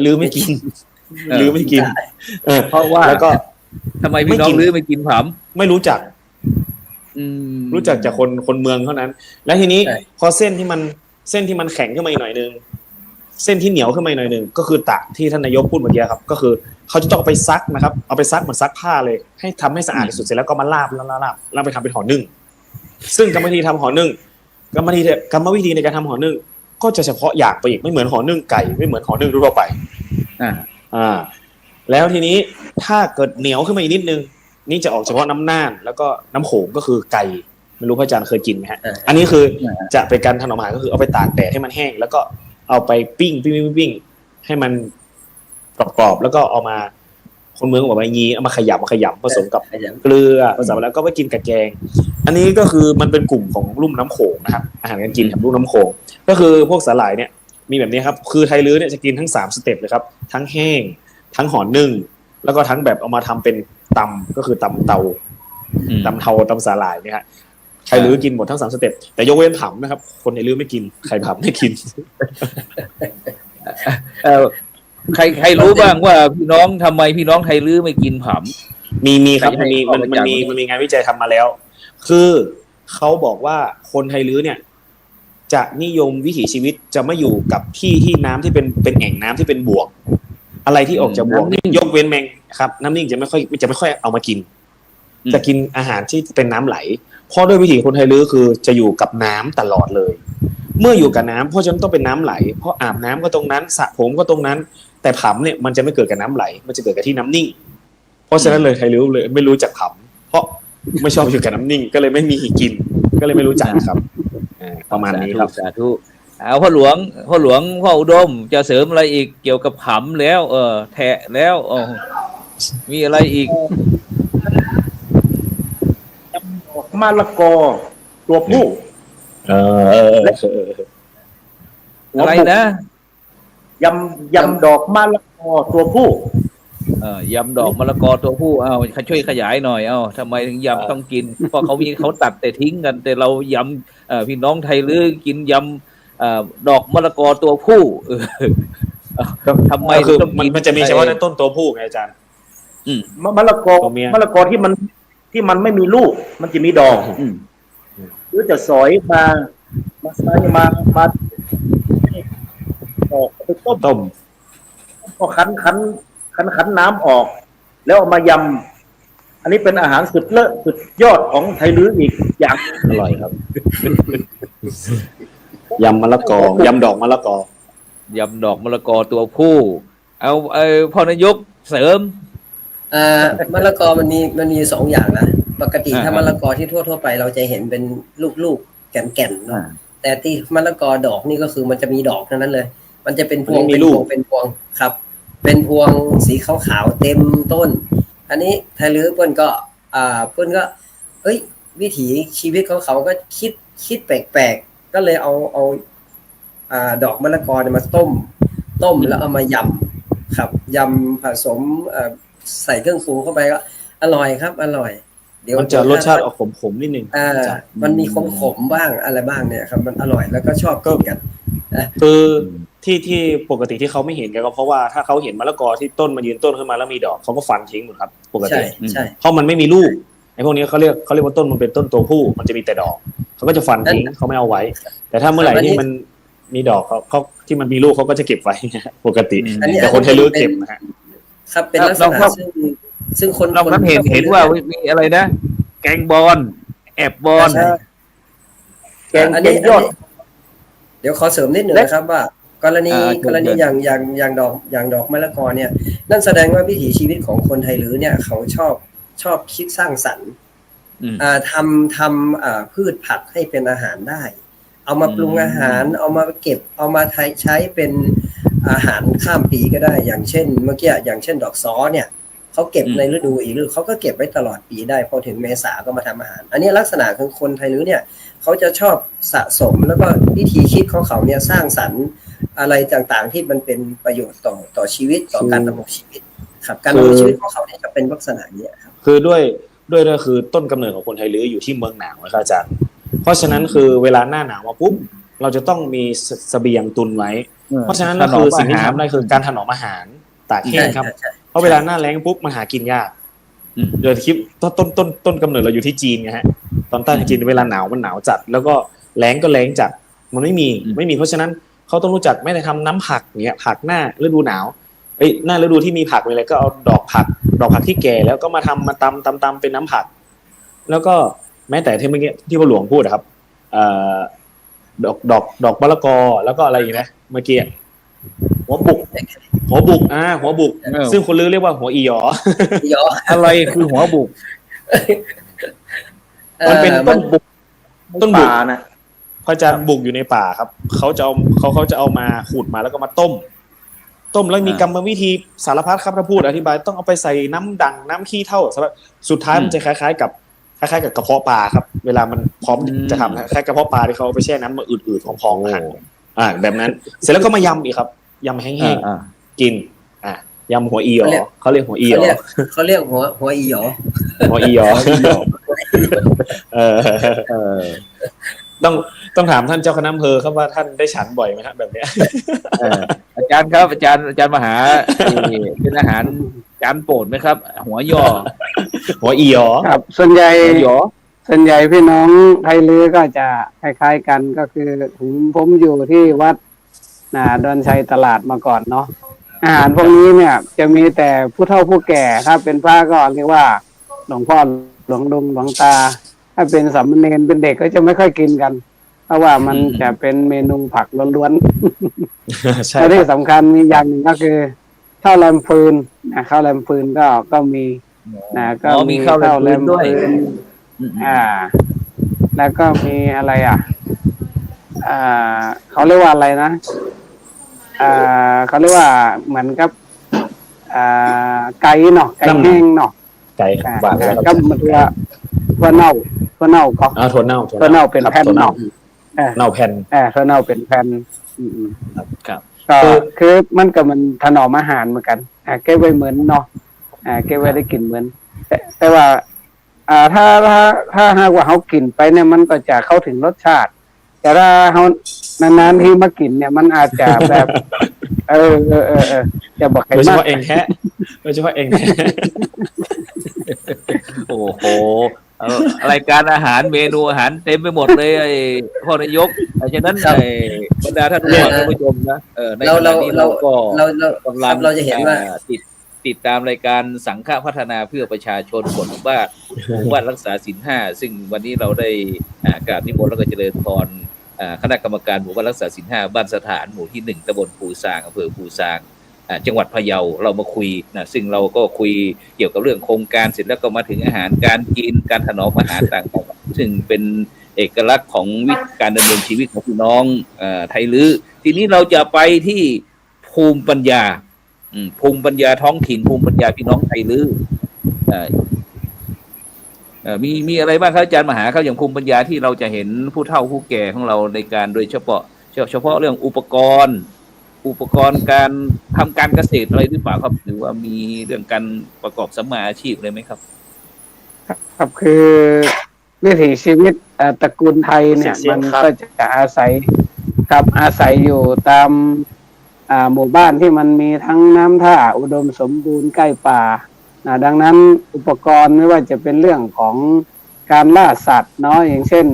ลื้อไม่กินเพราะว่าแล้วก็ทำไมพี่น้องลื้อไม่กินผำไม่รู้จักจากคนเมืองเท่านั้นแล้วทีนี้พอเส้นที่มันแข็งขึ้นมาอีกหน่อยนึงเส้นที่เหนียวขึ้นมาอีกหน่อยนึงก็คือตากที่ท่านนายกพูดเมื่อกี้ครับก็คือเขาจะต้องเอาไปซักนะครับเอาไปซักเหมือนซักผ้าเลยให้ทำให้สะอาดที่สุดเสร็จแล้วก็มาลาบแล้วไปทำเป็นห่อนึ่งซึ่งกรรมวิธีทำห่อนึ่งกรรมวิธีในการทำห่อนึ่งก็จะเฉพาะอย่างไปอีกไม่เหมือนห่อนึ่งไก่ไม่เหมือนห่อนึ่งทั่วไปแล้วทีนี้ถ้าเกิดเหนียวขึ้นมาอีกนิดนึงนี่จะออกเฉพาะน้ำน่านแล้วก็น้ำโขงก็คือไก่ไม่รู้พระอาจารย์เคยกินไหมฮะอันนี้คือจะเป็นการถนอมอาหารก็คือเอาไปตากแดดให้มันแห้งแล้วก็เอาไปปิ้งให้มันกรอบๆแล้วก็เอามาคนเมืองบอกว่ายีเอามาขยำผสมกับเกลือผสมแล้วก็ไปกินกับแกงอันนี้ก็คือมันเป็นกลุ่มของลุ่มน้ำโขงนะครับอาหารการกินของลุ่มน้ำโขงก็คือพวกสาหร่ายเนี่ยมีแบบนี้ครับคือไทยลื้อเนี่ยจะกินทั้ง3สเต็ปเลยครับทั้งแห้งทั้งห่อนึ่งแล้วก็ทั้งแบบเอามาทำเป็นตำก็คือตำเตาตำสาหร่ายเนี่ยฮะไทยลื้อกินหมดทั้ง3สเต็ปแต่ยกเว้นผำนะครับคนไทยลื้อไม่กินไข่ผำไม่กินใครรู้บ้างว่าพี่น้องทำไมพี่น้องไทยลื้อไม่กินผำมีครับมันมีงานวิจัยทำมาแล้วคือเขาบอกว่าคนไทยลื้อเนี่ยจะนิยมวิถีชีวิตจะไม่อยู่กับที่น้ำที่เป็นแอ่งน้ำที่เป็นบวกอะไรที่ออกจากบวกยกเว้นแมงครับน้ำนิ่งจะไม่ค่อยเอามากินจะกินอาหารที่เป็นน้ำไหลเพราะด้วยวิถีคนไทยลื้อคือจะอยู่กับน้ำตลอดเลยเมื่ออยู่กับน้ำเพราะฉะนั้นต้องเป็นน้ำไหลเพราะอาบน้ำก็ตรงนั้นสระผมก็ตรงนั้นแต่ผำเนี่ยมันจะไม่เกิดกับน้ำไหลมันจะเกิดกับที่น้ำนิ่งเพราะฉะนั้นเลยไทยลื้อเลยไม่รู้จักผำเพราะไม่ชอบอยู่กับน้ำนิ่งก็เลยไม่มีกินก็เลยไม่รู้จักครับประมาณนี้ครับสาธุเอาพ่อหลวงพ่ออุดมจะเสริมอะไรอีกเกี่ยวกับผำแล้วแทะแล้ว มีอะไรอีก ยำดอกมะละกอตัวผู้ เออ อะไรนะ ยำดอกมะละกอตัวผู้ ยำดอกมะละกอตัวผู้เอาช่วยขยายหน่อยเอาทำไมถึงยำต้องกิน เพราะเขาตัดแต่ทิ้งกัน แต่เรายำพี่น้องไทยหรือกินยำดอกมะละกอตัวผู้ทำไม คือ ต้องกิน มันจะมีเฉพาะในต้นตัวผู้ไงอาจารย์ มะละกอ ตัวเมีย มะละกอที่มันไม่มีลูก มันจะมีดอกหรือจะสอยมาใส่มาดอกไปต้มก็คั้นน้ำออก แล้วเอามายำอันนี้เป็นอาหารสุดยอดของไทยลื้ออีกอย่าง อร่อยครับ ยำมะละกอยำดอกมะละกอย ำดอกมะละกอตัวผู้ เอาพ่อนายกเสริม มะละกอมันมีสองอย่างนะปกติถ้ามะละกอที่ทั่วไปเราจะเห็นเป็นลูกๆแก่นๆเนาะแต่ที่มะละกอดอกนี่ก็คือมันจะมีดอกเท่านั้นเลย มันจะเป็นพวงเป็นพวงครับ เป็นพวงสีขาวๆเต็มต้น อันนี้ไทยลื้อเปิ้นก็เปิ้นก็วิถีชีวิตของเขาก็คิดแปลกๆก็เลยเอาดอกมะละกอเนี่ยมาต้มแล้วเอามายำครับยำผสมใส่เครื่องปรุงเข้าไปก็อร่อยครับอร่อยเดี๋ยว มันจะรสชาติออกขมๆนิดนึง มันมีขมบ้างอะไรบ้างเนี่ยครับมันอร่อยแล้วก็ชอบกินกัน คือที่ปกติที่เขาไม่เห็นกันก็เพราะว่าถ้าเขาเห็นมะละกอที่ต้นมันยืนต้นขึ้นมาแล้วมีดอกเขาก็ฟันทิ้งหมดครับปกติ ใช่ เพราะมันไม่มีลูกไอ้พวกนี้เขาเรียกว่าต้นมันเป็นต้นตัวผู้มันจะมีแต่ดอกเขาก็จะฟันทิ้งเขาไม่เอาไว้ แต่ถ้าเมื่อไหร่ที่มันมีดอกเขาที่มันมีลูกเขาก็จะเก็บไว้ปกติแต่คนไทยลื้อเก็บนะฮะ ครับเป็นลักษณะซึ่งคน เราเห็นว่ามีอะไรนะ แกงบอลแอบบอล แกงยอด เดี๋ยวขอเสริมนิดหนึ่งนะครับว่ากรณีอย่างดอกมะละกอเนี่ยนั่นแสดงว่าวิถีชีวิตของคนไทยลื้อเนี่ยเขาชอบคิดสร้างสรรค์ทำพืชผักให้เป็นอาหารได้ เอามาปรุงอาหารเอามาเก็บเอามาใช้เป็นอาหารข้ามปีก็ได้อย่างเช่นเมื่อกี้อย่างเช่นดอกซ้อเนี่ยเขาเก็บในฤดูอีกฤดูเขาก็เก็บไว้ตลอดปีได้พอถึงเมษาก็มาทำอาหารอันนี้ลักษณะของคนไทยลื้อเนี่ยเขาจะชอบสะสมแล้วก็วิธีคิดของเขาเนี่ยสร้างสรรค์อะไรต่างๆที่มันเป็นประโยชน์ต่อชีวิตต่อการดำรงชีวิตครับการดำรงชีวิตของเขาเนี่ยจะเป็นลักษณะนี้ครับคือด้วยคือต้นกำเนิดของคนไทยลื้ออยู่ที่เมืองหนาวนะครับอาจารย์เพราะฉะนั้นคือเวลาหน้าหนาวมาปุ๊บเราจะต้องมีเสบียงตุนไว้เพราะฉะนั้นก็คือสิ่งที่ทำได้คือการถนอมอาหารตากแห้งครับเพราะเวลาหน้าแล้งปุ๊บมันหากินยากเดี๋ยวคลิปต้นกำเนิดเราอยู่ที่จีนไงฮะตอนใต้จีนเวลาหนาวมันหนาวจัดแล้วก็แล้งก็แล้งจัดมันไม่มีเพราะฉะนั้นเขาต้องรู้จักไม่ได้ทำน้ำผักเนี้ยผักหน้าฤดูหนาวหน้าฤดูที่มีผักอะไรก็เอาดอกผักที่แก่แล้วก็มาทำมาตำเป็นน้ำผักแล้วก็แม้แต่ที่เมื่อกี้ที่พ่อหลวงพูดครับดอกมะละกอแล้วก็อะไรอีกนะเมื่อกี้หัวบุกซึ่งคนลือเรียกว่าหัวอีหยอ อะไรคือหัวบุก มันเป็นต้นบุกป่านะพระอาจารย์บุกอยู่ในป่าครับเขาจะเอามาขูดมาแล้วก็มาต้มแล้วมีกรรมวิธีสารพัดครับถ้าพูดอธิบายต้องเอาไปใส่น้ำดังน้ำขี้เถ้าสุดท้ายมันจะคล้ายๆกับกระเพาะปลาครับเวลามันพร้อมจะทำคล้ายกระเพาะปลาที่เขาเอาไปแช่น้ำมาอืดๆพองๆแบบนั้นเสร็จแล้วก็มายำอีกครับยำแห้งๆกินยำหัวอีหยอเขาเรียกหัวอีหยอเขาเรียกหัวอีหยอหัวอีหยอต้องถามท่านเจ้าคณะอำเภอครับว่าท่านได้ฉันบ่อยไหมครับแบบเนี้ยอาจารย์ครับอาจารย์มหาเป็นอาหารจานโปรดไหมครับหัวยอหัวอีหยอครับส่วนใหญ่พี่น้องไทยลื้อก็จะคล้ายๆกันก็คือผมอยู่ที่วัดดอนชัยตลาดมาก่อนเนาะอาหารพวกนี้เนี่ยจะมีแต่ผู้เฒ่าผู้แก่ถ้าเป็นพระก็เรียกว่าหลวงพ่อหลวงลุงหลวงตาถ้าเป็นสามเณรเป็นเด็กก็จะไม่ค่อยกินกันเพราะว่ามันจะเป็นเมนูผักล้วนๆใช่ที่สำคัญมีอย่างหนึ่งก็คือข้าวแรมฟืนข้าวแรมฟืนก็มีก็มีข้าวแรมฟืนแล้วก็มีอะไรเขาเรียกว่าอะไรนะเขาเรียกว่าเหมือนกับ ไก่เนาะไก่แห้งเนาะ ไก่หวานแล้ว ก็มันถั่วเน่าก็ ถั่วเน่า ถั่วเน่าเป็นแผ่น ถั่วเน่า เนาะ เน่าแผ่น ถั่วเน่าเป็นแผ่นครับ ก็คือมันก็มันถนอมอาหารเหมือนกันเก็บไว้เหมือนเนาะเก็บไว้ได้กินเหมือนแต่ว่าถ้าหากว่าเขากินไปเนี่ยมันก็จะเข้าถึงรสชาติ แต่ถ้าเขานานๆที่มากินเนี่ยมันอาจจะแบบจะบอกใคร โดยเฉ มาก พาะเองแท้โดยเฉพาะเองแท้ โอ้โหรายการอาหารเมนูอาหารเต็มไปหมดเลยไอ้พ่อนายกฉะนั้นไอ้บรรดาท่านผู้ชมนะในขณะนี้เราก็กำลัง เราจะเห็นว่า ติดตามรายการสังฆพัฒนาเพื่อประชาชนคนหมู่บ้านรักษาศีล5ซึ่งวันนี้เราได้กราบนิมนต์แล้วก็เจริญพรคณะกรรมการหมู่บ้านรักษาศีล5บ้านสถานหมู่ที่1ตำบลภูซางอำเภอภูซางจังหวัดพะเยาเรามาคุยนะซึ่งเราก็คุยเกี่ยวกับเรื่องโครงการเสร็จแล้วก็มาถึงอาหารการกินการถนอมอาหารต่างๆซึ่งเป็นเอกลักษณ์ของการดำเนินชีวิตของพี่น้องไทยลื้อทีนี้เราจะไปที่ภูมิปัญญาท้องถิ่นภูมิปัญญาพี่น้องไทยลื้อมีอะไรบ้างครับอาจารย์มหาครับอย่างภูมิปัญญาที่เราจะเห็นผู้เฒ่าผู้แก่ของเราในการโดยเฉพาะเรื่องอุปกรณ์การทำการเกษตรอะไรหรือเปล่าครับหรือว่ามีเรื่องการประกอบสัมมาอาชีพเลยไหมครับครับคือวิถีชีวิตตระกูลไทยเนี่ยมันก็จะอาศัยอยู่ตามหมู่บ้านที่มันมีทั้งน้ำท่าอุดมสมบูรณ์ใกล้ป่าดังนั้นอุปกรณ์ไม่ว่าจะเป็นเรื่องของการล่าสัตว์เนาะอย่างเช่น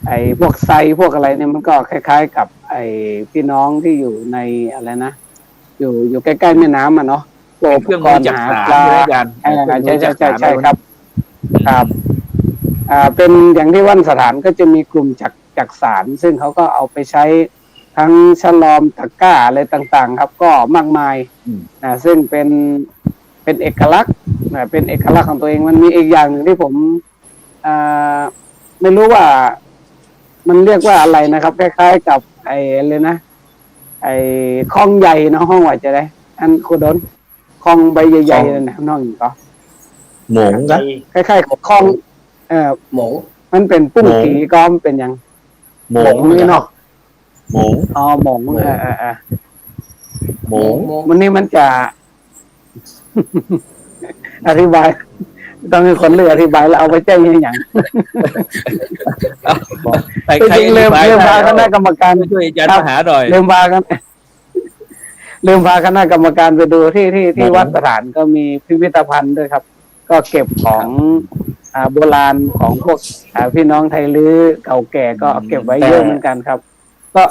ไอ้พวกไซพวกอะไรเนี่ยมันก็คล้ายๆกับไอ้พี่น้องที่อยู่ในอะไรนะอยู่ใกล้ๆแม่น้ำเนาะอุปกรณ์หาปลาใช่ครับเป็นอย่างที่วันสถานก็จะมีกลุ่มจักสารซึ่งเขาก็เอาไปใช้ทั้งฉลอมตะกร้าอะไรต่างๆครับก็มากมายซึ่งเป็นเอกลักษณ์เป็นเอกลักษณ์ของตัวเองมันมีอีกอย่างหนึ่งที่ผมไม่รู้ว่ามันเรียกว่าอะไรนะครับคล้ายๆกับไอ้เลยนะไอ้คลองใหญ่เนาะห้องว่าจะได้อันโคดนคลองใบใหญ่ๆนั่นนะน้องก็หมงนะคล้ายๆกับคลองหมงมันเป็นปุ้งกีก็เป็นยังหมงนี่เนาะหมงหมงหมงมันนี่มันจะอธิบายต้องมีคนเลือกอธิบายแล้วเอาไปแจ้งอย่างจริงๆเริ่มพาคณะกรรมการช่วยอาจารย์มหาหน่อยเริ่มพาคณะกรรมการไปดูที่วัดสถานก็มีพิพิธภัณฑ์ด้วยครับก็เก็บของโบราณของพวกพี่น้องไทยลื้อเก่าแก่ก็เก็บไว้เยอะเหมือนกันครับก็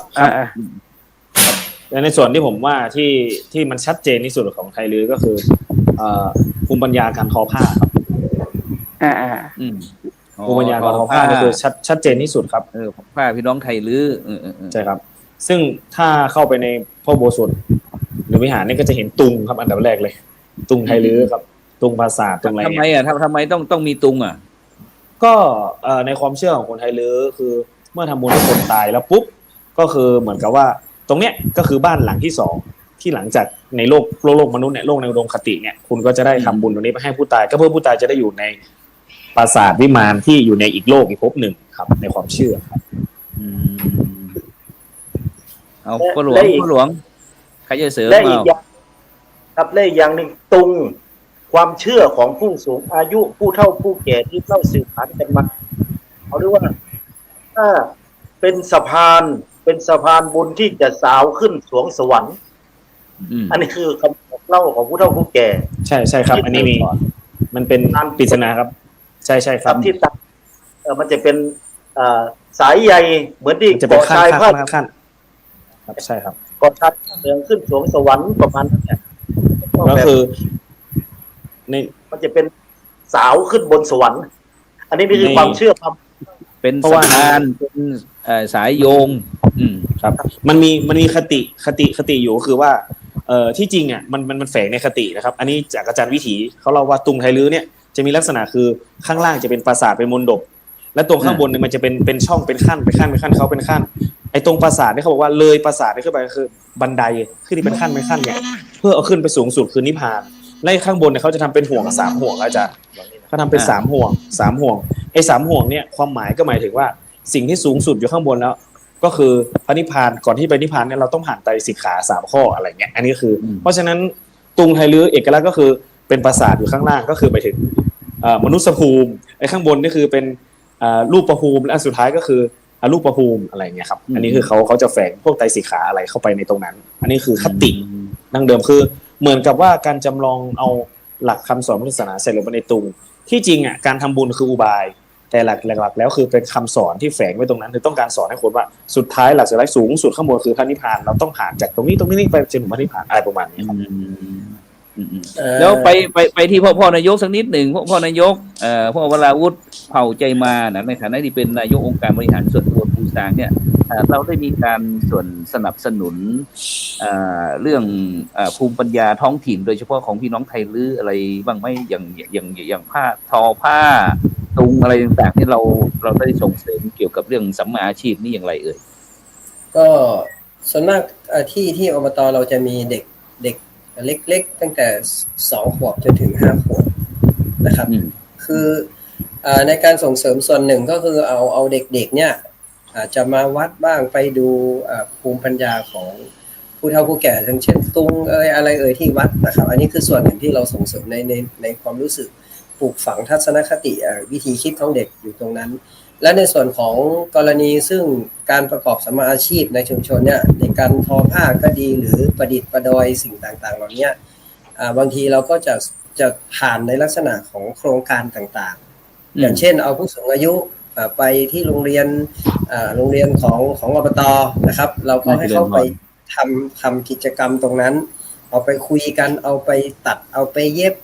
ในส่วนที่ผมว่าที่มันชัดเจนที่สุดของไทยลื้อก็คือภูมิปัญญาการทอผ้าครับภูมิปัญญาการทอผ้านี่คือชัดเจนที่สุดครับผ้าพี่น้องไทยลื้อใช่ครับซึ่งถ้าเข้าไปในพระอุโบสถหรือวิหารนี่ก็จะเห็นตุงครับอันดับแรกเลยตุงไทยลื้อครับตุงภาษาตุงอะไรทำไมทำไมต้องมีตุงก็ในความเชื่อของคนไทยลื้อคือเมื่อทำบุญให้คนตายแล้วปุ๊บก็คือเหมือนกับว่าตรงเนี้ยก็คือบ้านหลังที่2ที่หลังจากในโลกมนุษย์เนี่ยโลกในอุดมคติเนี่ยคุณก็จะได้ทำบุญตรงนี้ไปให้ผู้ตายก็เพื่อผู้ตายจะได้อยู่ในปราสาทวิมานที่อยู่ในอีกโลกอีกภพหนึ่งครับในความเชื่อครับเอาพ่อหลวงใครจะเสริมครับเล่อย่างหนึ่งตุงความเชื่อของผู้สูงอายุผู้เฒ่าผู้แก่ที่เล่าสืบผ่านกันมาเขาเรียกว่าถ้าเป็นสะพานบุญที่จะสาวขึ้นสวงสวรรค์อันนี้คือคำเล่าของผู้เฒ่าผู้แก่ใช่ครับอันนี้มีมันเป็นปริศนาครับใช่ครับที่ตัดมันจะเป็นสายใยเหมือนที่ก่อชายผ้าขั้นครับใช่ครับก่อชายเดินขึ้นสวงสวรรค์ประมาณนั้นเนี่ยก็คือมันจะเป็นสาวขึ้นบนสวรรค์อันนี้คือความเชื่อครับเป็นสะพานเป็นสายโยงครับมันมีคติอยู่ก็คือว่าที่จริงอ่ะมันแฝงในคตินะครับอันนี้จากอาจารย์วิถีเขาเล่าว่าตุงไทยลื้อเนี่ยจะมีลักษณะคือข้างล่างจะเป็นปราสาทเป็นมณฑปและตรงข้างบนเนี่ยมันจะเป็นช่องเป็นขั้นเขาเป็นขั้นไอ้ตรงปราสาทเนี่ยเขาบอกว่าเลยปราสาทนี่ขึ้นไปคือบันไดขึ้นที่เป็นขั้นเนี่ย พื่อเอาขึ้นไปสูงสุดคือนิพพานและข้างบนเนี่ยเขาจะทำเป็นห่วงสามห่วงอาจารย์เขาทำเป็นสามห่วงไอ้สามห่วงเนี่ยความหมายก็หมายถึงว่าสิ่งที่สูงสุดอยู่ข้างบนแล้วก็คือพระนิพพานก่อนที่ไปนิพพานเนี่ยเราต้องผ่านไตรสิกขา3ข้ออะไรเงี้ยอันนี้คือเพราะฉะนั้นตุงไทลื้อเอกลักษณ์ก็คือเป็นปราสาทอยู่ข้างล่างก็คือไปถึงมนุษยภูมิไอ้ข้างบนนี่คือเป็นรูปภูมิและอันสุดท้ายก็คืออรูปภูมิอะไรเงี้ยครับอันนี้คือเขาจะแฝงพวกไตรสิกขาอะไรเข้าไปในตรงนั้นอันนี้คือคติดั้งเดิมคือเหมือนกับว่าการจำลองเอาหลักคำสอนพุทธศาสนาใส่ลงไปในตุงที่จริงอ่ะการทำบุญคืออุบายแต่หลักแล้วคือเป็นคำสอนที่แฝงไว้ตรงนั้นคือต้องการสอนให้คนว่าสุดท้ายหลักสุดท้ายสูงสุดข้างบนคือพระนิพพานเราต้องผ่านจากตรงนี้ไปจนถึงพระนิพพานอะไรประมาณนี้ครับ แล้วไปที่พ่อนายกสักนิดหนึ่งพ่อนายกพ่อวราวุฒิเผ่าใจมานะในฐานะที่เป็นนายกองค์การบริหารส่วนตำบลภูซางเนี่ยเราได้มีการส่วนสนับสนุนเรื่องภูมิปัญญาท้องถิ่นโดยเฉพาะของพี่น้องไทยลื้ออะไรบ้างไหมอย่างผ้าทอผ้าตุงอะไรต่างๆที่เราได้ส่งเสริมเกี่ยวกับเรื่องสัมมาอาชีพนี่อย่างไรเอ่ยก็ส่วนมากที่อบตเราจะมีเด็กเล็กๆตั้งแต่2 ขวบจนถึง5 ขวบนะครับคือในการส่งเสริมส่วนหนึ่งก็คือเอาเด็กๆเนี่ยอาจจะมาวัดบ้างไปดูภูมิปัญญาของผู้เฒ่าผู้แก่ทั้งเช่นตุงอะไรที่วัดนะครับอันนี้คือส่วนหนึ่งที่เราส่งเสริมในความรู้สึกปลูกฝังทัศนคติวิธีคิดของเด็กอยู่ตรงนั้นและในส่วนของกรณีซึ่งการประกอบสัมมาอาชีพในชุมชนเนี่ยในการทอผ้าก็ดีหรือประดิษฐ์ประดอยสิ่งต่างๆเหล่านี้บางทีเราก็จะผ่านในลักษณะของโครงการต่างๆอย่างเช่นเอาผู้สูงอายุไปที่โรงเรียนของอบตนะครับเราก็ให้เขาไปทำกิจกรรมตรงนั้นเอาไปคุยกันเอาไปตัดเอาไปเย็บ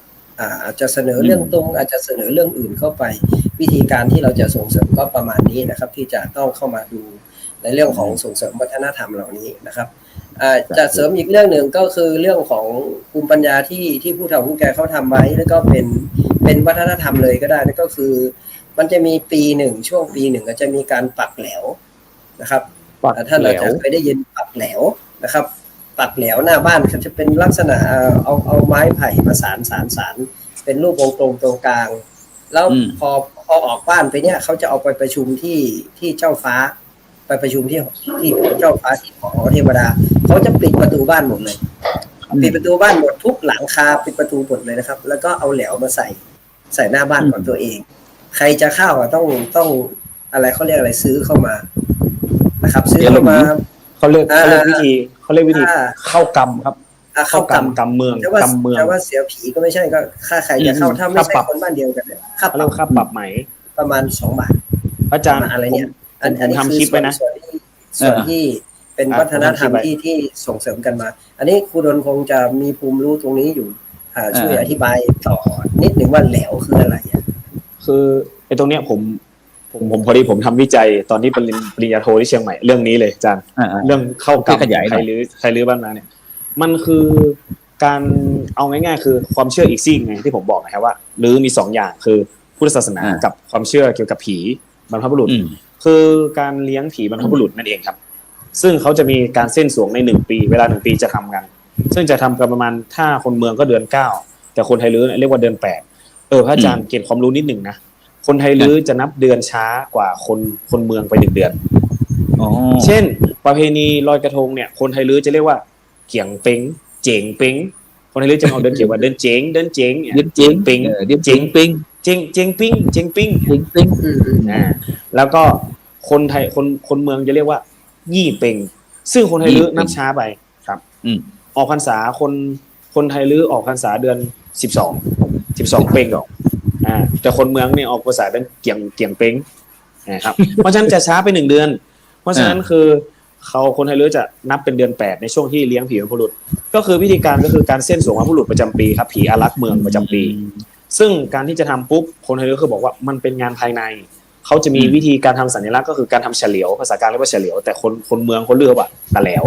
อาจจะเสนอเรื่องตรงอาจจะเสนอเรื่องอื่นเข้าไปวิธีการที่เราจะส่งเสริมก็ประมาณนี้นะครับที่จะต้องเข้ามาดูในเรื่องของส่งเสริมวัฒนธรรมเหล่านี้นะครับจะเสริมอีกเรื่องหนึ่งก็คือเรื่องของภูมิปัญญาที่ผู้เฒ่าผู้แก่เขาทำไว้แล้วก็เป็นวัฒนธรรมเลยก็ได้นั่นก็คือมันจะมีช่วงปีหนึ่งก็จะมีการปักแหลวนะครับท่านอาจจะเคยได้ยินปักแหลวนะครับปักแหลวหน้าบ้านก็จะเป็นลักษณะเอาไม้ไผ่มาสานเป็นรูปวงกลมตรงกลางแล้วพอออกบ้านไปเนี่ยเขาจะเอาไปประชุมที่เจ้าฟ้าไปประชุมที่เจ้าฟ้าที่หอเทวดาเขาจะปิดประตูบ้านหมดเลยปิดประตูบ้านหมดทุกหลังคาปิดประตูหมดเลยนะครับแล้วก็เอาแหลวมาใส่หน้าบ้านของตัวเองใครจะเข้าต้องอะไรเขาเรียกอะไรซื้อเข้ามานะครับซื้อเข้ามาเขาเรียกวิธีเข้ากรรมครับเข้ากรรมเมืองแต่ว่าเสียผีก็ไม่ใช่ก็ค่าใครจะเข้าถ้าไม่ใช่คนบ้านเดียวกันค่าปรับใหม่ประมาณ2 บาทอาจารย์อะไรเนี่ยอันนี้ทำคลิปไปนะส่วนที่เป็นวัฒนธรรมที่ส่งเสริมกันมาอันนี้ครูดลคงจะมีภูมิรู้ตรงนี้อยู่ช่วยอธิบายต่อนิดหนึ่งว่าแหลวคืออะไรคือไอ้ตรงเนี้ยผมพอดีผมทำวิจัยตอนที่ปริญญาโทที่เชียงใหม่เรื่องนี้เลยอาจารย์เรื่องเข้ากรรมใครรื้อบ้านนาเนี่ยมันคือการเอาง่ายๆคือความเชื่ออีกซีกไงที่ผมบอกนะครับว่าหรือมี2 อย่างคือพุทธศาสนากับความเชื่อเกี่ยวกับผีบรรพบุรุษคือการเลี้ยงผีบรรพบุรุษนั่นเองครับซึ่งเขาจะมีการเส้นสวงใน1 ปีเวลา1 ปีจะทำกันซึ่งจะทำกันประมาณถ้าคนเมืองก็เดือน9แต่คนไทยลื้อเรียกว่าเดือน8พระอาจารย์เก็บความรู้นิดหนึ่งนะคนไทยลื้อจะนับเดือนช้ากว่าคนเมืองไป1 เดือนเช่นประเพณีลอยกระทงเนี่ยคนไทยลื้อจะเรียกว่าเกี่ยงเป้งเจ๋งเป้งคนไทยลื้อจะเอาเดินเกี่ยวว่าเดินเจ๋งเดินเจ๋งเป้งเจ๋งเป้งเจ๋งปิ้งแล้วก็คนไทยคนเมืองจะเรียกว่ายี่เป้งซึ่งคนไทยลื้อนับช้าไปครับออกพรรษาคนไทยลื้อออกพรรษาเดือน12เป้งแต่คนเมืองเนี่ยออกภาษาเดือนเกี่ยงเป้งนะครับเพราะฉะนั้นจะช้าไป1 เดือนเพราะฉะนั้นคือคนไทยลื้อจะนับเป็นเดือน8ในช่วงที่เลี้ยงผีบรรพบุรุษก็คือวิธีการก็คือการเส้นสวงบรรพบุรุษประจำปีครับผีอารักษ์เมืองประจำปีซึ่งการที่จะทำปุ๊บคนไทยลื้อคือบอกว่ามันเป็นงานภายในเขาจะมีวิธีการทำสัญลักษณ์ก็คือการทำเฉลียวภาษากลางเรียกว่าเฉลียวแต่คนเมืองเขาเรียกว่าตะแหลว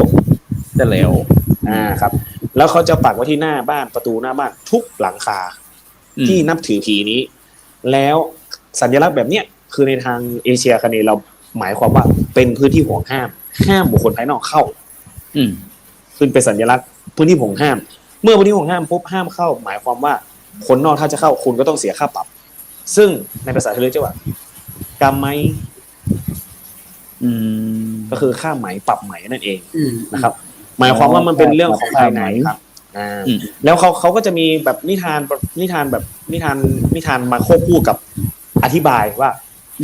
ครับแล้วเขาจะปักไว้ที่หน้าบ้านประตูหน้าบ้านทุกหลังคาที่นับถือผีนี้แล้วสัญลักษณ์แบบเนี้ยคือในทางเอเชียคเนย์เราหมายความว่าเป็นพื้นที่ห่วงห้ามบุคคลภายนอกเข้าคือเป็นสัญลักษณ์พื้นที่ห่วงห้าม เมื่อพื้นที่ห่วงห้ามปุ๊บห้ามเข้าหมายความว่าคนนอกถ้าจะเข้าคุณก็ต้องเสียค่าปรับ ซึ่งในภาษาไทยเรียกว่ากำไหมก็คือค่าไหมปรับไหมนั่นเองนะครับ หมายความว่ามันเป็นเรื่องของภายในครับแล้วเขาก็จะมีแบบนิทานมาควบคู่กับอธิบายว่า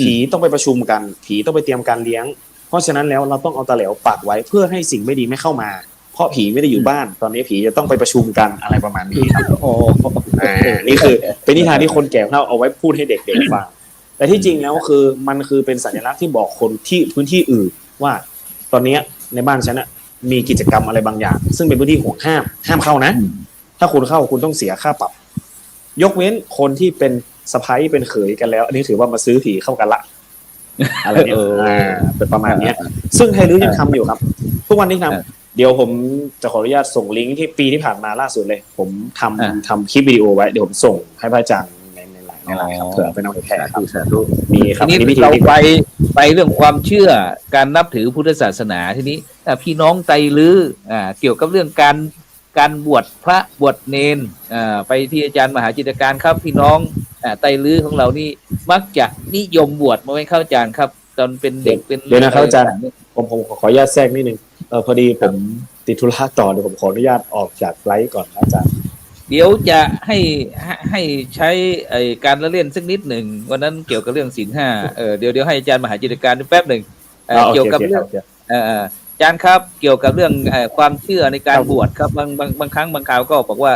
ผีต้องไปประชุมกันผีต้องไปเตรียมการเลี้ยงเพราะฉะนั้นแล้วเราต้องเอาตะแหลวปักไว้เพื่อให้สิ่งไม่ดีไม่เข้ามาเพราะผีไม่ได้อยู่บ้านตอนนี้ผีจะต้องไปประชุมกันอะไรประมาณนี้ครับนี่คือเป็นนิทานที่คนแก่เราเอาไว้พูดให้เด็กๆฟังแต่ที่จริงแล้วคือมันคือเป็นสัญลักษณ์ที่บอกคนที่พื้นที่อื่นว่าตอนนี้ในบ้านฉันมีกิจกรรมอะไรบางอย่างซึ่งเป็นพื้นที่ห่วงห้ามเข้านะถ้าคุณเข้าคุณต้องเสียค่าปรับยกเว้นคนที่เป็นสะใภ้เป็นเขยกันแล้วอันนี้ถือว่ามาซื้อผีเข้ากันละอะไรเนี่ยเป็นประมาณนี้ซึ่งไทยรื้อยังทำอยู่ครับทุกวันนี้ทำเดี๋ยวผมจะขออนุญาตส่งลิงก์ที่ปีที่ผ่านมาล่าสุดเลยผมทำคลิปวิดีโอไว้เดี๋ยวผมส่งให้พระอาจารย์ในไลน์ครับเผื่อไปน้องแพร่ครับมีครับทีนี้เราไปเรื่องความเชื่อการนับถือพุทธศาสนาทีนี้พี่น้องไตรลื้อเกี่ยวกับเรื่องการบวชพระบวชเนนไปที่อาจารย์มหาจิตการครับพี่น้องไตรลื้อของเรานี่มักจะนิยมบวชมาไว้เข้าอาจารย์ครับตอนเป็นเด็กเป็นเดี๋ยวนะครับอาจารย์ผมขออนุญาตแทรกนิดนึงพอดีผมติดธุระต่อเดี๋ยวผมขออนุญาตออกจากไลฟ์ก่อนนะอาจารย์เดี๋ยวจะให้ใช้การละเล่นสักนิดหนึ่งวันนั้นเกี่ยวกับเรื่องศีลห้าเดี๋ยวให้อาจารย์มหาจิตการแป๊บหนึ่งเกี่ยวกับเรื่องอาจารย์ครับเกี่ยวกับเรื่องความเชื่อในการบวชครับบางครั้งบางคราวก็บอกว่า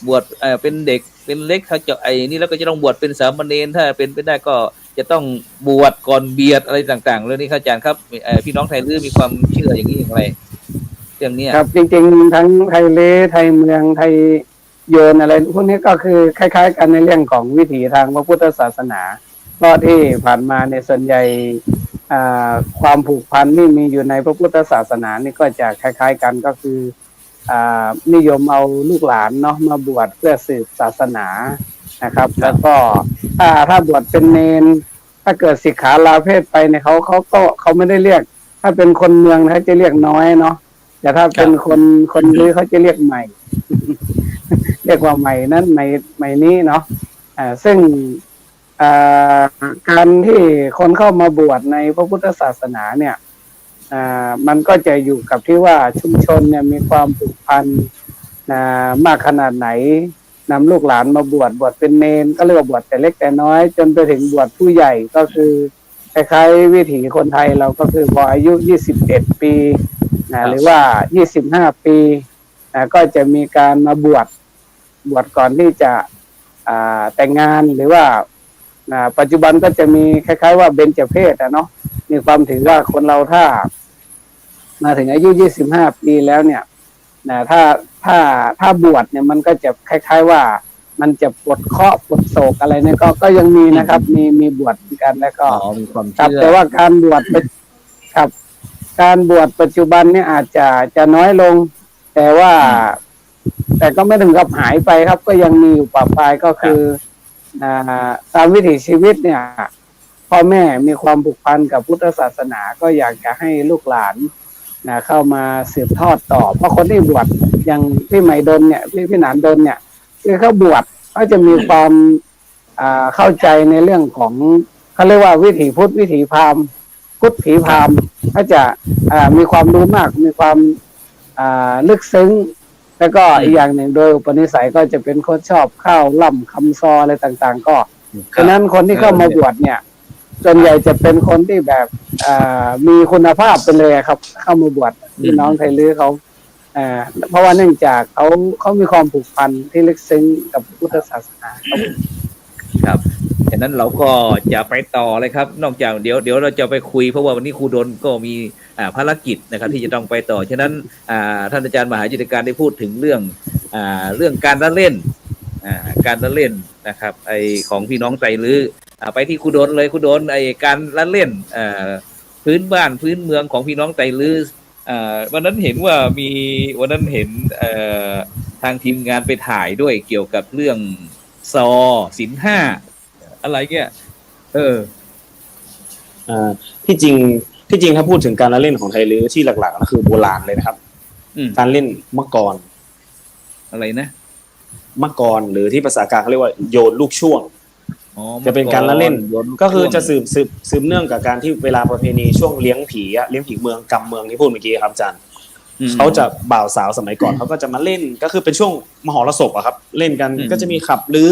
บวชเป็นเด็กเป็นเล็กเขาจะนี่แล้วก็จะต้องบวชเป็นสามเณรถ้าเป็นไปได้ก็จะต้องบวชก่อนเบียดอะไรต่างๆเรื่องนี้ครับอาจารย์ครับพี่น้องไทยลื้อมีความเชื่ออย่างนี้อย่างไรเรื่องนี้ครับจริงๆทั้งไทยลื้อไทยเมืองไทยโยนอะไรพวกนี้ก็คือคล้ายๆกันในเรื่องของวิถีทางพระพุทธศาสนาเพราะที่ผ่านมาในส่วนใหญ่ความผูกพันที่มีอยู่ในพระพุทธศาสนานี่ก็จะคล้ายๆกันก็คือนิยมเอาลูกหลานเนาะมาบวชเพื่อสืบศาสนานะครับแล้วก็ถ้าบวชเป็นเนนถ้าเกิดสิกขาลาเพศไปเนี่ยเขาไม่ได้เรียกถ้าเป็นคนเมืองเขาจะเรียกน้อยเนาะแต่ถ้าเป็นคนลื้อเขาจะเรียกใหม่ เรียกว่าใหม่นั้นใหม่นี้เนาะซึ่งการที่คนเข้ามาบวชในพระพุทธศาสนาเนี่ยมันก็จะอยู่กับที่ว่าชุมชนเนี่ยมีความผูกพันมากขนาดไหนนำลูกหลานมาบวชเป็นเนนก็เรียกว่าบวชแต่เล็กแต่น้อยจนไปถึงบวชผู้ใหญ่ก็คือคล้ายๆวิถีคนไทยเราก็คือพออายุ21ปีหรือว่า25ปีก็จะมีการมาบวชก่อนที่จะแต่งงานหรือว่าปัจจุบันก็จะมีคล้ายๆว่าเบญจเพศเนาะมีความถือว่าคนเราถ้ามาถึงอายุ25ปีแล้วเนี่ยถ้าบวชเนี่ยมันก็จะคล้ายๆว่ามันจะปลดเคราะห์ปลดโศกอะไรเนี่ยก็ยังมีนะครับมีบวชกันแล้วก็มีความเชื่อแต่ว่าการบวชครับการบวชปัจจุบันเนี่ยอาจจะน้อยลงแต่ก็ไม่ถึงกับหายไปครับก็ยังมีอยู่ปะปายก็คือตามวิถีชีวิตเนี่ยพ่อแม่มีความผูกพันกับพุทธศาสนาก็อยากจะให้ลูกหลานเข้ามาสืบทอดต่อเพราะคนที่บวชอย่างพี่ไหมดลเนี่ยพี่หนานดลเนี่ยคือเขาบวชเขาจะมีความเข้าใจในเรื่องของเขาเรียกว่าวิถีพุทธวิถีพราหมณ์พุทธผีพราหมณ์เขาจะมีความรู้มากมีความลึกซึ้งแล้วก็อีกอย่างหนึ่งโดยอุปนิสัยก็จะเป็นคนชอบข้าวล่ำคำซออะไรต่างๆก็ฉะนั้นคนที่เข้ามาบวชเนี่ยส่วนใหญ่จะเป็นคนที่แบบมีคุณภาพไปเลยครับเข้ามาบวชพี่น้องไทยลื้อเขาเพราะว่าเนื่องจากเขามีความผูกพันที่ลึกซึ้งกับพุทธศาสนาครับฉะนั้นเราก็จะไปต่อเลยครับนอกจากเดี๋ยวเราจะไปคุยเพราะว่าวันนี้ครูดลก็มีภารกิจนะครับที่จะต้องไปต่อฉะนั้นท่านอาจารย์มหาจิตการได้พูดถึงเรื่องการละเล่นการละเล่นนะครับของพี่น้องไตรลื้อไปที่ครูดลเลยครูดลการละเล่นพื้นบ้านพื้นเมืองของพี่น้องไตรลื้อวันนั้นเห็นว่าวันนั้นเห็นทางทีมงานไปถ่ายด้วยเกี่ยวกับเรื่องศีลห้าอะไรเงี้ยที่จริงถ้าพูดถึงการละเล่นของไทยลื้อที่หลักๆก็คือโบราณเลยนะครับการเล่นมะกร อะไรนะ มะกรหรือที่ภาษากลางเขาเรียกว่าโยนลูกช่วง อ๋อ จะเป็นการละเล่น โยน ก็คือจะสืบเนื่องกับการที่เวลาประเพณีช่วงเลี้ยงผีเมืองกำเมืองที่พูดเมื่อกี้ครับอาจารย์เขาจะบ่าวสาวสมัยก่อนเขาก็จะมาเล่นก็คือเป็นช่วงมหรสพอะครับเล่นกันก็จะมีขับลื้อ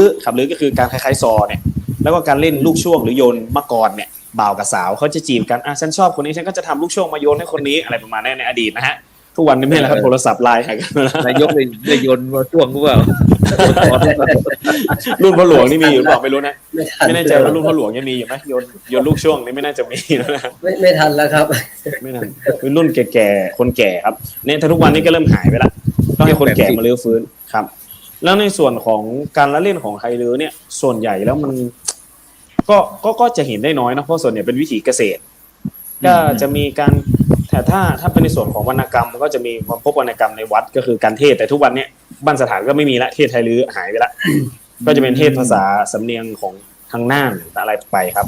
ก็คือการคล้ายๆซอเนี่ยแล้วก็การเล่นลูกช่วงหรือโยนมะกรเนี่ยบ่าวกับสาวเขาจะจีบกันฉันชอบคนนี้ฉันก็จะทำลูกช่วงมาโยนให้คนนี้อะไรประมาณนี้ในอดีตนะฮะทุกวันนี้ไม่แล้วครับโทรศัพท์ไลน์หากันแล้ว นายกเลยโยนมาช่วงหรือเปล่า รุ่นพ่อหลวงนี่มีอยู่หรือเปล่าไม่รู้นะ ไม่ทัน ไม่แน่ใจว่ารุ่นพ่อหลวงยังมีอยู่ไหมโยนลูกช่วงนี่ไม่น่าจะมีแล้วนะ ไม่ทันแล้วครับ ไม่นั่นเป็นรุ่นแก่ๆคนแก่ครับเนี่ยถ้าทุกวันนี้ก็เริ่มหายไปละต้องให้คนแก่มาลื้อฟื้นครับ แล้วในส่วนของการละเล่นของไทยลื้อเนี่ยส่วนใหญ่แล้วมันก็จะเห็นได้น้อยนะเพราะส่วนใหญ่เป็นวิถีเกษตร ก็จะมีการแต่ถ้าเป็นในส่วนของวรรณกรรมก็จะมีความพบวรรณกรรมในวัดก็คือการเทศแต่ทุกวันเนี้ยบ้านสถานก็ไม่มีละเทศไทยลื้อหายไปละ ก็จะเป็นเทศภาษาสำเนียงของทางน่านอะไรไปครับ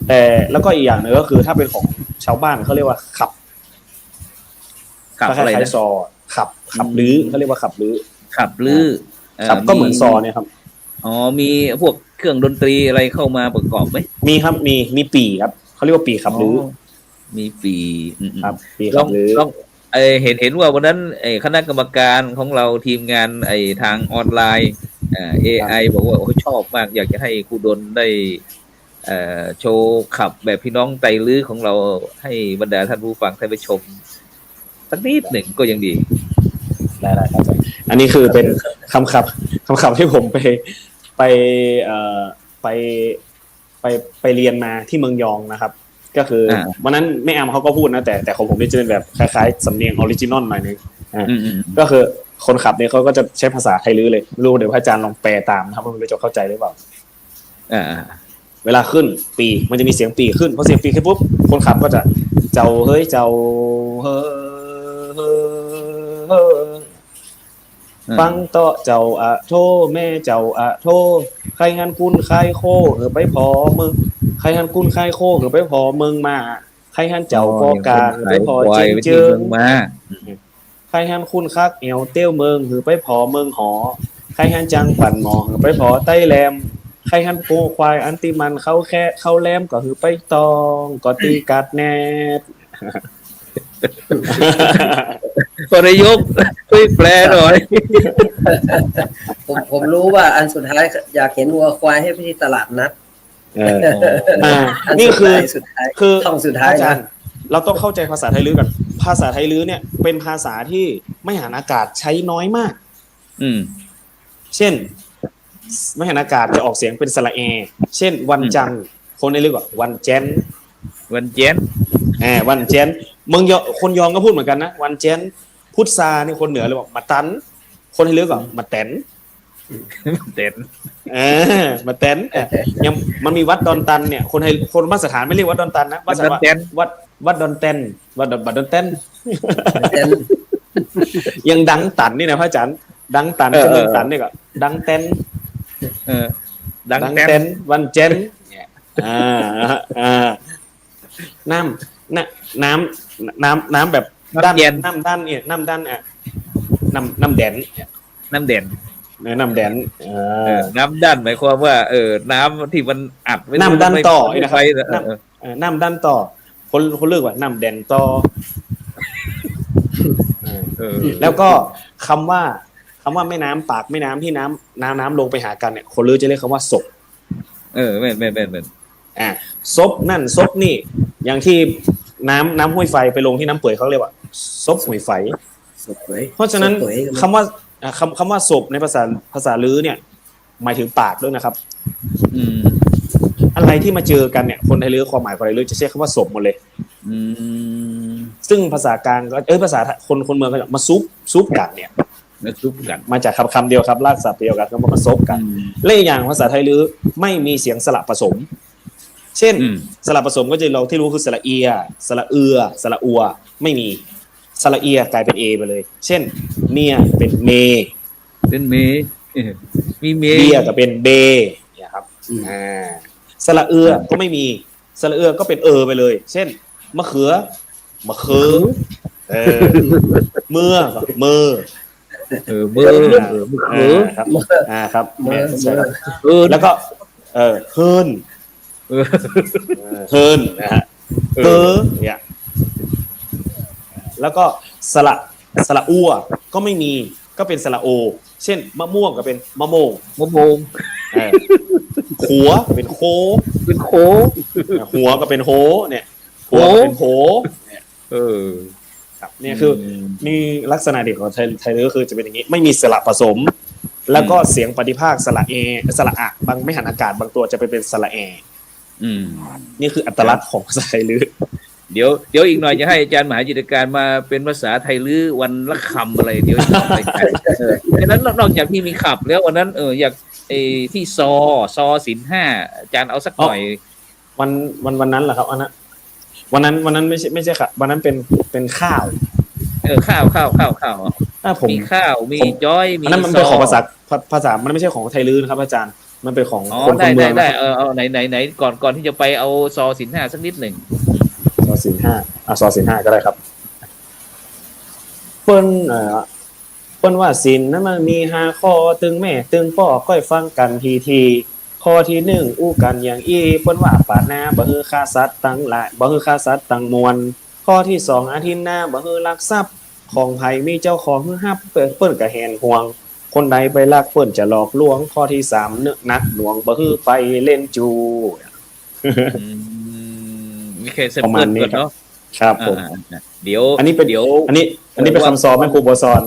แต่แล้วก็อีกอย่างหนึงก็คือถ้าเป็นของชาวบ้านเขาเรียกว่าขับ ขับ คล้า อะไร ย นะ ๆซอขับลื้อเขาเรียกว่าขับลื้อ ขับลื้อ ครับก็เหมือนซอเนี่ยครับ อ๋อมีพวกเครื่องดนตรีอะไรเข้ามาประกอบไหม มีครับมีปีครับเขาเรียกว่าปีขับลื้อ มีปีครับปี ล ขั อง บลื้อ ลองเห็นว่าวันนั้นคณะกรรมการของเราทีมงานทางออนไลน์AI บอกว่าโอ้ชอบมากอยากจะให้ครูดลได้โชว์ขับแบบพี่น้องไตรลื้อของเราให้บรรดาท่านผู้ฟังได้ไปชมสักนิดหนึ่งก็ยังดี ได้ครับอาจารย์อันนี้คือเป็นคำขับที่ผมไปเรียนมาที่เมืองยองนะครับ ก็คือวันนั้นแม่แอมเขาก็พูดนะแต่ของผมนี่จะเป็นแบบคล้ายๆสำเนียงออริจินอลหน่อยนึงก็คือคนขับเนี่ยเขาก็จะใช้ภาษาไทยลื้อเลยไม่รู้เดี๋ยวพระอาจารย์ลองแปลตามนะครับว่ามันจะเข้าใจหรือเปล่าเวลาขึ้นปีมันจะมีเสียงปีขึ้นพอเสียงปีขึ้นปุ๊บคนขับก็จะเจ้าเฮ้ยเจ้าเฮ้ฟังต่อเจ้าอะโทแม่เจ้าอะโทใครหันกุนใครโคไปพอมึงใครหันกุนใครโคไปพอมึงมาใครหันเจ้าปอกาไปพอเจิงเจิงมาใครหันคุณคักเอวเตี้ยวเมืองหือไปพอเมืองหอใครหันจังปั่นหมอหือไปพอใต้แหลมใครหันโคควายอันติมันเข้าแค่เข้าแหลมก็หือไปตองก็ตีกัดแนบ ก็ได้ยกช่วยแปลหน่อย ผมรู้ว่าอันสุดท้ายอยากเห็นวัวควายให้ไปที่ตลาดนัดนี่คือท่องสุดท้ายอาจารย์เราต้องเข้าใจภาษาไทยลื้อกันภาษาไทยลื้อเนี่ยเป็นภาษาที่ไม่หันอากาศใช้น้อยมากเช่นไม่หันอากาศจะออกเสียงเป็นสระเอเช่นวันจันทร์คนได้เรียกว่าวันเจนวันเจนวันเจนเมืองยองคนยองก็พูดเหมือนกันนะวันเจนพุทธานี่คนเหนือเลยบอกมาตันคนให้เรียกว่ามาแตนมาแตนยังมันมีวัดดอนตันเนี่ยคนบ้านสถานไม่เรียกวัดดอนตันนะวัดดอนแตนวัดดอนแตนวัดดอนแตนยังดังตันนี่นะพระอาจารย์ดังตันเมืองตันนี่ก็ดังแตนดังแตนวันเจนน้ำแบบด้านน้ำด้านเนี่ยน้ำด้านน้ำแดนน้ำแดนน้ำแดนน้ำด้านหมายความว่าน้ำที่มันอัดน้ำด้านต่อนะครับน้ำด้านต่อคนเลือกว่าน้ำแดนต่อแล้วก็คำว่าแม่น้ำปากแม่น้ำที่น้ำลงไปหากันเนี่ยคนเลือกจะเรียกคำว่าศพแม่ซบนั่นซบนี่อย่างที่น้ำห้วยไฟไปลงที่น้ำเปื่อยเขาเรียกว่าซบห้วยไฟเพราะฉะนั้นคำว่าศพในภาษาลื้อเนี่ยหมายถึงปากด้วยนะครับอะไรที่มาเจอกันเนี่ยคนไทยลื้อความหมายคนไทยลื้อจะใช้คำว่าศพหมดเลยซึ่งภาษากลางก็ภาษาคนเมืองก็มาซุปกันเนี่ยมาจากคำเดียวครับรากศัพท์เดียวกันก็มาซบกันและอีกอย่างภาษาไทยลื้อไม่มีเสียงสระผสมเช่นสระผสมก็จะเราที่รู้คือสระเอียสระเอือสระอัวไม่มีสระเอียกลายเป็นเอไปเลยเช่นเนี่ยเป็นเมมีเมเบียก็เป็นเบเนี่ยครับสระเอือก็ไม่มีสระเอือก็เป็นไปเลยเช่นมะเขือเมื่อก็มือ เมื่อเออ ครับครับ เมื่อ ใช่ครับ แล้ แล้ว วก็เฮิร์นเฮิร์นนะฮะเฮอเนี่ยแล้วก็สระอัวก็ไม่มีก็เป็นสระโอเช่นมะม่วงก็เป็นมะโมง มะโมง ขัวก็เป็นโค เป็นโค หัวก็เป็นโหเนี่ยหัวก็เป็นโห ครับเนี่ยคือมีลักษณะเด่นของไทยก็คือจะเป็นอย่างนี้ไม่มีสระผสม แล้วก็เสียงปฏิภาคสระเอสระอะบางไม่หันอากาศบางตัวจะไปเป็นสระแอนี่คืออัตลักษณ์ของภาษาไทยลื้อเดี๋ยวอีกหน่อยจะให้อาจารย์มหาจิตรการมาเป็นภาษาไทยลื้อวันละคำอะไรเดี๋ยวดังนั้นนอกจากที่มีขับแล้ววันนั้นอยากที่ซอศีลห้าอาจารย์เอาสักหน่อยวันนั้นเหรอครับวันนั้นไม่ใช่ครับวันนั้นเป็นข้าวข้าวมีข้าวมีจ้อยมีนั้นมันเป็นของภาษามันไม่ใช่ของไทยลื้อนะครับอาจารย์มันเป็นของคนเมืองได้เอาไหนก่อนที่จะไปเอาซอศีลห้าสักนิดหนึ่งซอศีลห้าซอศีลห้าก็ได้ครับเปิ้นว่าศีลนั้นมันมี5ข้อตึงแม่ตึงพ่อก้อยฟังกันทีข้อที่1อู้กันอย่างเปิ้นว่าปาดหน้าบ่ฮือฆ่าสัตว์ตั้งหลายบ่ฮือฆ่าสัตว์ตั้งมวลข้อที่2อาทิตย์หน้าบ่ฮือลักทรัพย์ของไผมีเจ้าของฮือฮับเปิ้นก็แหนห่วงคนใดไปลักเปิ้นจะหลอกลวงข้อที่3นึกนักหน่วงบ่ฮือไปเล่นจูมีแค่เซมเปิลก่อนเนาะครับผมเดี๋ยวอันนี้เป็นคำสอนแม่ครูบัวซอน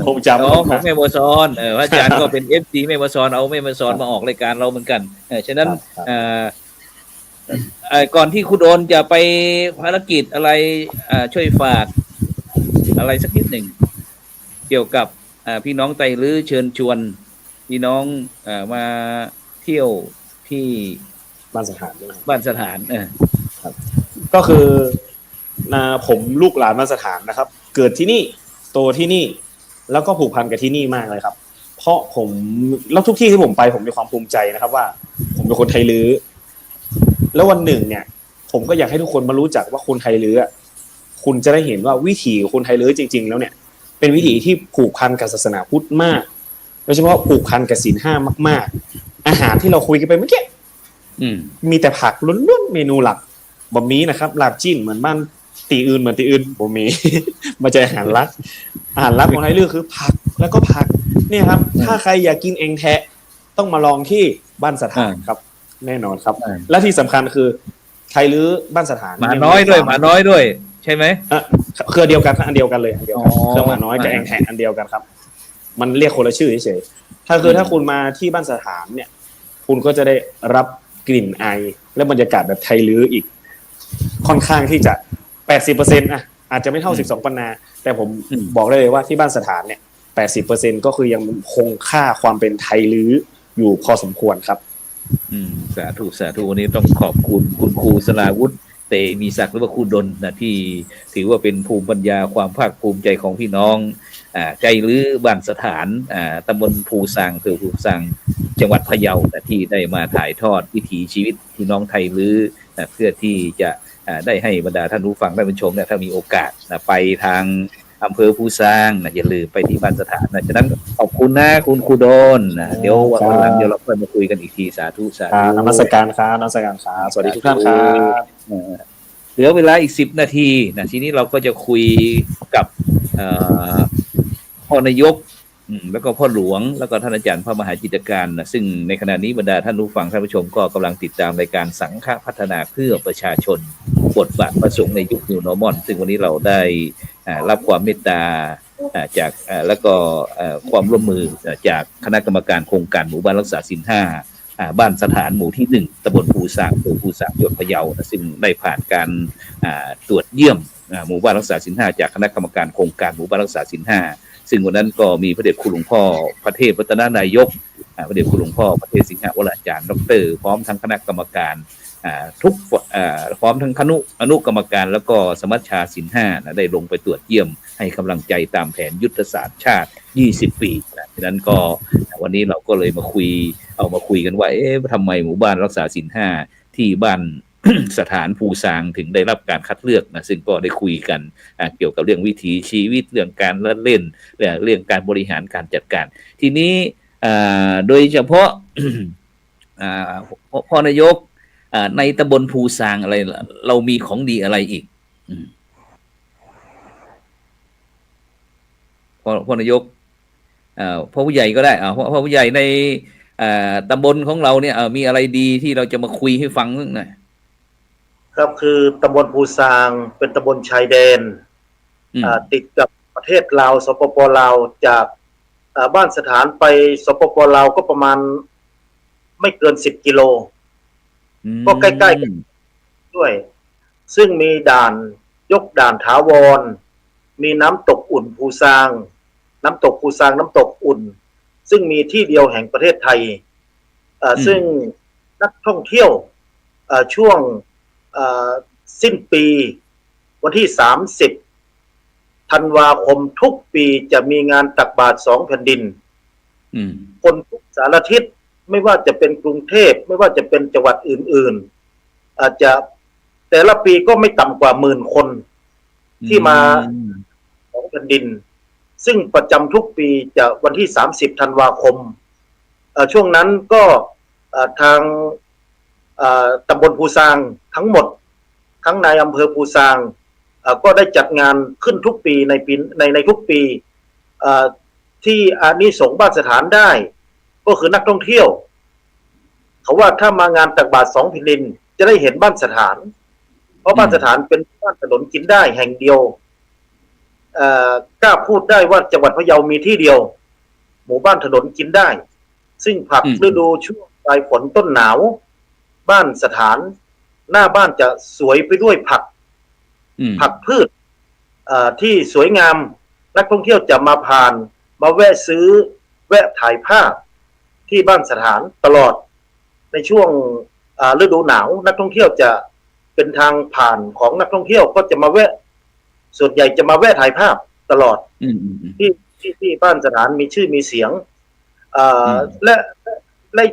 ผมจำของแม่บัวซอนอาจารย์ก็เป็น FC แม่บัวซอนเอาแม่บัวซอนมาออกรายการเราเหมือนกันฉะนั้นก่อนที่คุณโดนจะไปภารกิจอะไรช่วยฝากอะไรสักนิดหนึ่งเกี่ยวกับพี่น้องไตลื้อเชิญชวนพี่น้องมาเที่ยวที่บ้านสถานครับก็คือผมลูกหลานบ้านสถานนะครับเกิดที่นี่โตที่นี่แล้วก็ผูกพันกับที่นี่มากเลยครับเพราะผมแล้วทุกที่ที่ผมไปผมมีความภูมิใจนะครับว่าผมเป็นคนไทยลื้อแล้ววันหนึ่งเนี่ยผมก็อยากให้ทุกคนมารู้จักว่าคนไทยลื้อคุณจะได้เห็นว่าวิถีคนไทยลื้อจริงๆแล้วเนี่ยเป็นวิถีที่ผูกพันกับศาสนาพุทธมากโดยเฉพาะผูกพันกับศีลห้ามากๆอาหารที่เราคุยกันไปเมื่อกี้มีแต่ผักล้วนๆเมนูหลักบะหมี่นะครับลาบจิ้นเหมือนบ้านตีอื่นบะหมี่มาเจออาหารลักของไทยลื้อคือผักแล้วก็ผักเนี่ยครับถ้าใครอยากกินเองแท้ต้องมาลองที่บ้านสถานครับแน่นอนครับและที่สำคัญคือไทยลื้อบ้านสถานหมาน้อยด้วยใช่ไหมเครือเดียวกันอันเดียวกันเลยเครือหมาน้อยกับเองแท้อันเดียวกันครับมันเรียกคนละชื่อเฉยๆถ้าคุณมาที่บ้านสถานเนี่ยคุณก็จะได้รับกลิ่นไอและบรรยากาศแบบไทยลื้ออีกค่อนข้างที่จะ 80% อาจจะไม่เท่า12ปันนาแต่ผมบอกได้เลยว่าที่บ้านสถานเนี่ย 80% ก็คือยังคงค่าความเป็นไทยลื้ออยู่พอสมควรครับสาธุวันนี้ต้องขอบคุณคุณครูสราวุฒิเตมีศักดิ์หรือว่าครูดลนะที่ถือว่าเป็นภูมิปัญญาความภาคภูมิใจของพี่น้องใจลื้อบ้านสถานตำบลภูซางอำเภอภูซางจังหวัดพะเยาที่ได้มาถ่ายทอดวิถีชีวิตพี่น้องไทยลื้อเพื่อที่จะได้ให้บรรดาท่านผู้ฟังท่านผู้ชมถ้ามีโอกาสไปทางอำเภอภูซางอย่าลืมไปที่บ้านสถานฉะนั้นขอบคุณนะคุณครูโดนเดี๋ยววันหลังเดี๋ยวเราค่อยมาคุยกันอีกทีสาธุนมัสการครับสวัสดีทุกท่านครับเหลือเวลาอีก10 นาทีทีนี้เราก็จะคุยกับพ่อนายกแล้วก็พ่อหลวงแล้วก็ท่านอาจารย์พระมหาจิตรการซึ่งในขณะนี้บรรดาท่านผู้ฟังท่านผู้ชมก็กำลังติดตามรายการสังฆพัฒนาเพื่อประชาชนบทบาทพระสงฆ์ในยุค New Normal ซึ่งวันนี้เราได้รับความเมตตาจากแล้วก็ความร่วมมือจากคณะกรรมการโครงการหมู่บ้านรักษาศีล5บ้านสถานหมู่ที่1ตำบลภูซางอำเภอภูซางจังหวัดพะเยาซึ่งได้ผ่านการตรวจเยี่ยมหมู่บ้านรักษาศีล5จากคณะกรรมการโครงการหมู่บ้านรักษาศีล5ซึ่งวันนั้นก็มีพระเดชคุณหลวงพ่อพระเทพรัตนนายกพระเดชคุณหลวงพ่อพระเทพสิงหวราจารย์ดร.พร้อมทั้งคณะกรรมการทุกพร้อมทั้งอนุกรรมการแล้วก็สมัชชาศีล5ได้ลงไปตรวจเยี่ยมให้กำลังใจตามแผนยุทธศาสตร์ชาติ20 ปีฉะนั้นก็วันนี้เราก็เลยมาคุยกันว่าทำไมหมู่บ้านรักษาศีล5ที่บ้าน สถานภูซางถึงได้รับการคัดเลือกนะซึ่งก็ได้คุยกันเกี่ยวกับเรื่องวิถีชีวิตเรื่องการเล่นเรื่องการบริหารการจัดการทีนี้โดยเฉพาะ พ่อนายกในตำบลภูซางอะไรเรามีของดีอะไรอีกพ่อนายกพ่อผู้ใหญ่ก็ได้พ่อผู้ใหญ่ในตำบลของเราเนี่ยมีอะไรดีที่เราจะมาคุยให้ฟังหน่อยครับคือตำบลภูซางเป็นตำบลชายแดนติดกับประเทศลาวสปปลาวจากบ้านสถานไปสปปลาวก็ประมาณไม่เกิน10 กิโลก็ใกล้ๆกันด้วย ซึ่งมีด่านยกด่านถาวรมีน้ำตกอุ่นภูซางน้ำตกภูซางน้ำตกอุ่นซึ่งมีที่เดียวแห่งประเทศไทยซึ่งนักท่องเที่ยวช่วงสิ้นปีวันที่30 ธันวาคมทุกปีจะมีงานตักบาตร2 แผ่นดินคนทุกสารทิศไม่ว่าจะเป็นกรุงเทพไม่ว่าจะเป็นจังหวัดอื่นๆอาจจะแต่ละปีก็ไม่ต่ำกว่า10,000 คนที่มา2 แผ่นดินซึ่งประจำทุกปีจะวันที่30 ธันวาคมช่วงนั้นก็ทางตำบลภูซางทั้งหมดทั้งในอำเภอภูซางก็ได้จัดงานขึ้นทุกปีในทุกปีที่อานิสงส์บ้านสถานได้ก็คือนักท่องเที่ยวเขาว่าถ้ามางานตักบาตร2 แผ่นดินจะได้เห็นบ้านสถานเพราะบ้านสถานเป็นบ้านถนนกินได้แห่งเดียวกล้าพูดได้ว่าจังหวัดพะเยามีที่เดียวหมู่บ้านถนนกินได้ซึ่งผักฤดูช่วงปลายฝนต้นหนาวบ้านสถานหน้าบ้านจะสวยไปด้วยผักพืชที่สวยงามนักท่องเที่ยวจะมาผ่านมาแวะซื้อแวะถ่ายภาพที่บ้านสถานตลอดในช่วงฤดูหนาวนักท่องเที่ยวจะเป็นทางผ่านของนักท่องเที่ยวก็จะมาแวะส่วนใหญ่จะมาแวะถ่ายภาพตลอดที่บ้านสถานมีชื่อมีเสียงและ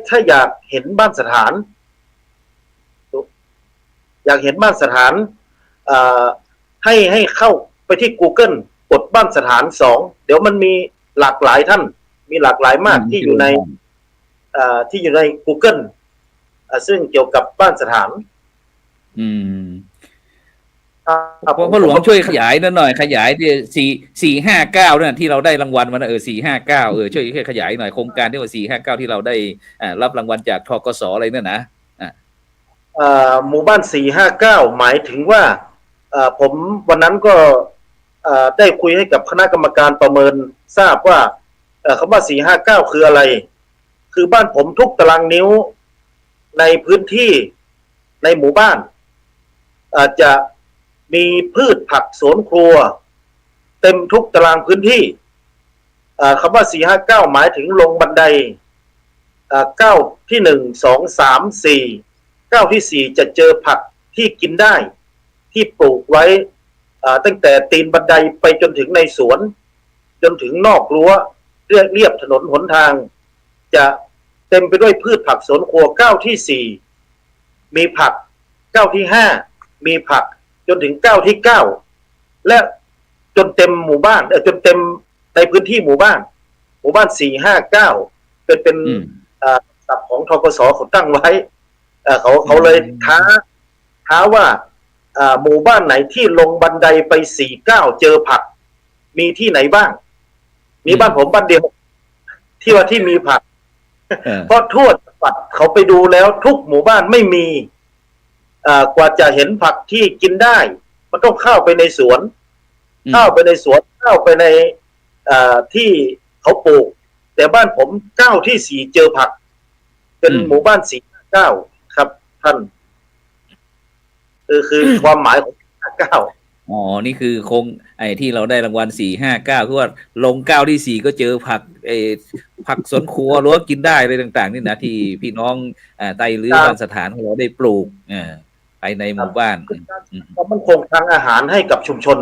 ถ้าอยากเห็นบ้านสถานให้เข้าไปที่ Google กดบ้านสถาน2เดี๋ยวมันมีหลากหลายท่านมีหลากหลายมากที่อยู่ใน Google ซึ่งเกี่ยวกับบ้านสถานพ่อหลวงช่วยขยายนั่นหน่อยขยายที่459นั่นที่เราได้รางวัลมา459ช่วยขยายหน่อยโครงการที่ว่า459ที่เราได้รับรางวัลจากธกสอะไรนั่นนะหมู่บ้าน459หมายถึงว่าผมวันนั้นก็ได้คุยให้กับคณะกรรมการประเมินทราบว่าคำว่า459คืออะไรคือบ้านผมทุกตารางนิ้วในพื้นที่ในหมู่บ้านจะมีพืชผักสวนครัวเต็มทุกตารางพื้นที่คำว่า459หมายถึงลงบันไดก้าวที่1 2 3 4ก้าวที่4จะเจอผักที่กินได้ที่ปลูกไว้ตั้งแต่ตีนบันไดไปจนถึงในสวนจนถึงนอกรั้วเรียบถนนหนทางจะเต็มไปด้วยพืชผักสวนครัวก้าวที่4มีผักก้าวที่5มีผักจนถึงก้าวที่9และจนเต็มหมู่บ้านจนเต็มในพื้นที่หมู่บ้าน459เป็นศัพท์ของธกสเขาตั้งไว้เขาเลยท้าว่าหมู่บ้านไหนที่ลงบันไดไป49เจอผักมีที่ไหนบ้างมีบ้านผมบ้านเดียวที่ว่าที่มีผักเพราะทั่วจังหวัดเขาไปดูแล้วทุกหมู่บ้านไม่มีกว่าจะเห็นผักที่กินได้มันต้องเข้าไปในสวนเข้าไปในที่เขาปลูกแต่บ้านผมก้าวที่4เจอผักเป็นหมู่บ้าน459ครับท่านคือความหมายของ459นี่คือคงที่เราได้รางวัล459คือว่าลงก้าวที่4ก็เจอผักสวนครัวหรือว่ากินได้อะไรต่างๆนี่นะที่พี่น้องไตหรือบ้านสถานของเราได้ปลูกไปในหมู่บ้านมันคงทางอาหารให้กับชุมชน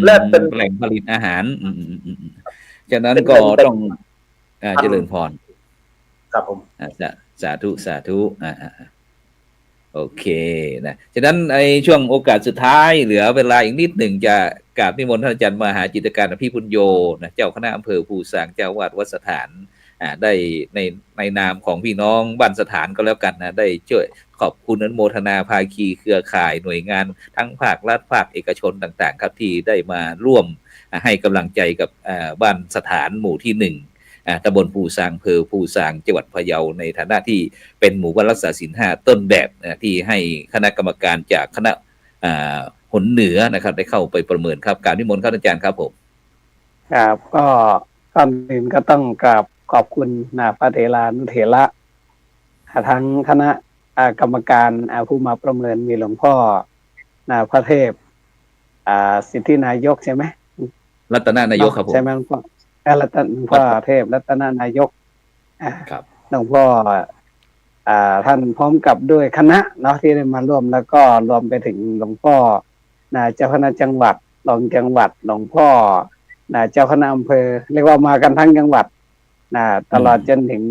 และเป็นแหล่งผลิตอาหารฉะนั้นก็ต้องเจริญพรครับผมสาธุโอ โอเคนะฉะนั้นในช่วงโอกาสสุดท้ายเหลือเวลาอีกนิดหนึ่งจะกราบนิมนต์ท่านอาจารย์มหาจิตรการอภิปุญโญนะเจ้าคณะอำเภอภูสางเจ้าวาดวัดสถานได้ในนามของพี่น้องบ้านสถานก็แล้วกันนะได้ช่วยขอบคุณอนุโมทนาภาคีเครือข่ายหน่วยงานทั้งภาครัฐภาคเอกชนต่างๆครับที่ได้มาร่วมให้กำลังใจกับบ้านสถานหมู่ที่1ตำบลภูซางอำเภอภูซางจังหวัดพะเยาในฐานะที่เป็นหมู่บ้านรักษาศีล5ต้นแบบที่ให้คณะกรรมการจากคณะหนเหนือนะครับได้เข้าไปประเมินครับการนิมนต์ครับอาจารย์ครับผมครับก็ก่อนอื่นก็ต้องกราบขอบคุณพระเถรานุเถระทั้งคณะกรรมการผู้มาประเมินมีหลวงพ่อพระเทพสิทธินายกใช่ไหมรัตนานายกครับผมใช่ไหมหลวงพ่อหลวงพ่อเทพรัตนานายกครับหลวงพ่อท่านพร้อมกับด้วยคณะเนาะที่ได้มาร่วมแล้วก็รวมไปถึงหลวงพ่อเจ้าคณะจังหวัดรองจังหวัดหลวงพ่อเจ้าคณะอำเภอเรียกว่ามากันทั้งจังหวัดตลอดจนถึง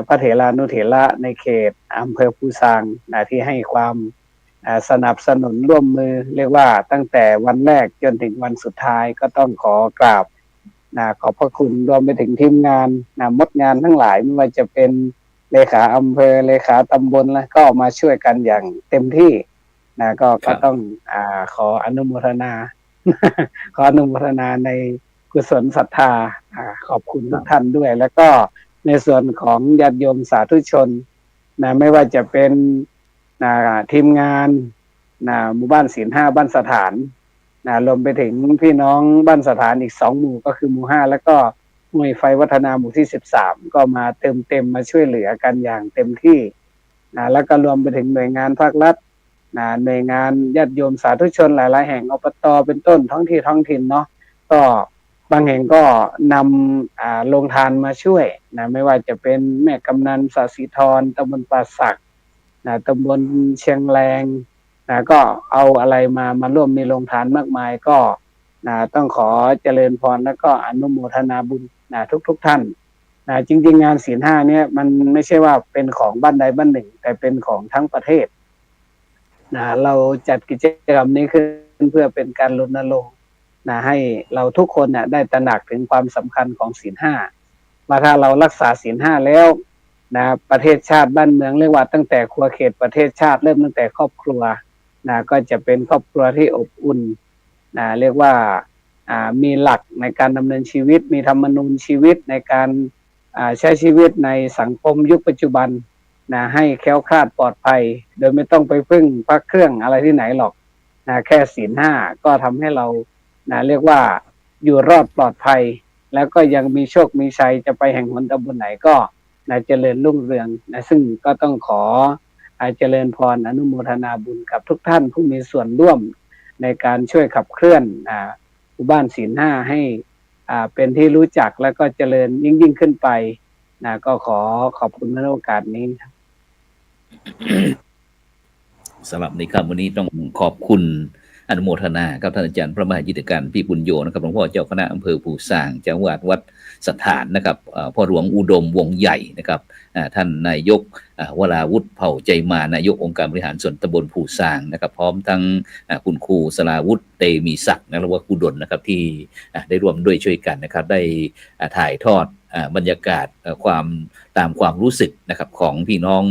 พระเถรานุเถระในเขตอำเภอภูซางที่ให้ความสนับสนุนร่วมมือเรียกว่าตั้งแต่วันแรกจนถึงวันสุดท้ายก็ต้องขอกราบขอบพระคุณรวมไปถึงทีมงานมดงานทั้งหลายไม่ว่าจะเป็นเลขาอำเภอเลขาตำบลแล้วก็มาช่วยกันอย่างเต็มที่ก็ต้องขออนุโมทนา ขออนุโมทนาในกุศลศรัทธาขอบคุณทุกท่านด้วยแล้วก็ในส่วนของญาติโยมสาธุชนไม่ว่าจะเป็นทีมงานหมู่บ้านศีล5บ้านสถานรวมไปถึงพี่น้องบ้านสถานอีก2หมู่ก็คือหมู่5แล้วก็หน่วยไฟวัฒนาหมู่ที่13ก็มาเติมเต็มมาช่วยเหลือกันอย่างเต็มที่แล้วก็รวมไปถึงหน่วยงานภาครัฐหน่วยงานญาติโยมสาธุชนหลายๆแห่งอบตเป็นต้นท้องถิ่นเนาะก็บางแห่งก็นำโรงทานมาช่วยไม่ว่าจะเป็นแม่กำนันสาสีทรตำบลป่าสักตำบลเชียงแรงก็เอาอะไรมาร่วมมีโรงทานมากมายก็ต้องขอเจริญพรแล้วก็อนุโมทนาบุญทุกท่านจริงๆงานศีล5เนี่ยมันไม่ใช่ว่าเป็นของบ้านใดบ้านหนึ่งแต่เป็นของทั้งประเทศเราจัดกิจกรรมนี้ขึ้นเพื่อเป็นการรณรงค์ให้เราทุกคนได้ตระหนักถึงความสำคัญของศีล5ว่าถ้าเรารักษาศีล5แล้วประเทศชาติบ้านเมืองเรียกว่าตั้งแต่ครัวเขตประเทศชาติเริ่มตั้งแต่ครอบครัวก็จะเป็นครอบครัวที่อบอุ่นเรียกว่ามีหลักในการดำเนินชีวิตมีธรรมนูญชีวิตในการใช้ชีวิตในสังคมยุคปัจจุบันให้แคล้วคลาดปลอดภัยโดยไม่ต้องไปพึ่งพระเครื่องอะไรที่ไหนหรอกแค่ศีล5ก็ทำให้เราเรียกว่าอยู่รอดปลอดภัยแล้วก็ยังมีโชคมีชัยจะไปแห่งหนตำบลไหนก็เจริญรุ่งเรืองซึ่งก็ต้องขอเจริญพรอนุโมทนาบุญกับทุกท่านผู้มีส่วนร่วมในการช่วยขับเคลื่อนหมู่บ้านศีล5ให้เป็นที่รู้จักแล้วก็เจริญยิ่งขึ้นไปก็ขอบคุณในโอกาสนี้ครับสำหรับในค่ำวันนี้ต้องขอบคุณอนุโมทนากับท่านอาจารย์พระมหาจิตรการพี่ปุญโญนะครับหลวงพ่อเจ้าคณะอำเภอภูซางจังหวัดวัดสถานนะครับพ่อหลวงอุดมวงใหญ่นะครับท่านนายกวราวุฒิเผ่าใจมานายกองค์การบริหารส่วนตำบลภูซางนะครับพร้อมทั้งคุณครูสราวุฒิเตมีศักดิ์นะหรือว่าครูดลนะครับที่ได้ร่วมด้วยช่วยกันนะครับได้ถ่ายทอดบรรยากาศความตามความรู้สึกนะครับของพี่น้อง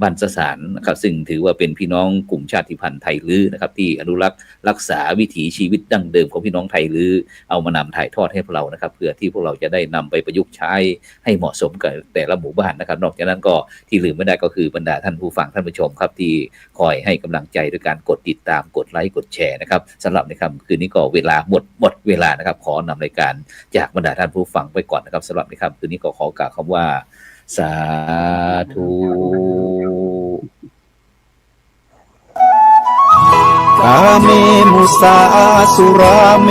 บ้านสสารนะครับซึ่งถือว่าเป็นพี่น้องกลุ่มชาติพันธุ์ไทยลื้อนะครับที่อนุรักษ์รักษาวิถีชีวิตดั้งเดิมของพี่น้องไทยลื้อเอามานำถ่ายทอดให้พวกเรานะครับเพื่อที่พวกเราจะได้นำไปประยุกต์ใช้ให้เหมาะสมกับแต่ละหมู่บ้านนะครับนอกจากนั้นก็ที่ลืมไม่ได้ก็คือบรรดาท่านผู้ฟังท่านผู้ชมครับที่คอยให้กำลังใจด้วยการกดติดตามกดไลค์กดแชร์นะครับสำหรับในค่ำคืนนี้ก็เวลาหมดเวลานะครับขอนำรายการจากบรรดาท่านผู้ฟังไปก่อนนะครับสำหรับในค่ำคืนนี้ก็ขอกล่าวคำว่าสาธุกาเมมุสาสุราเม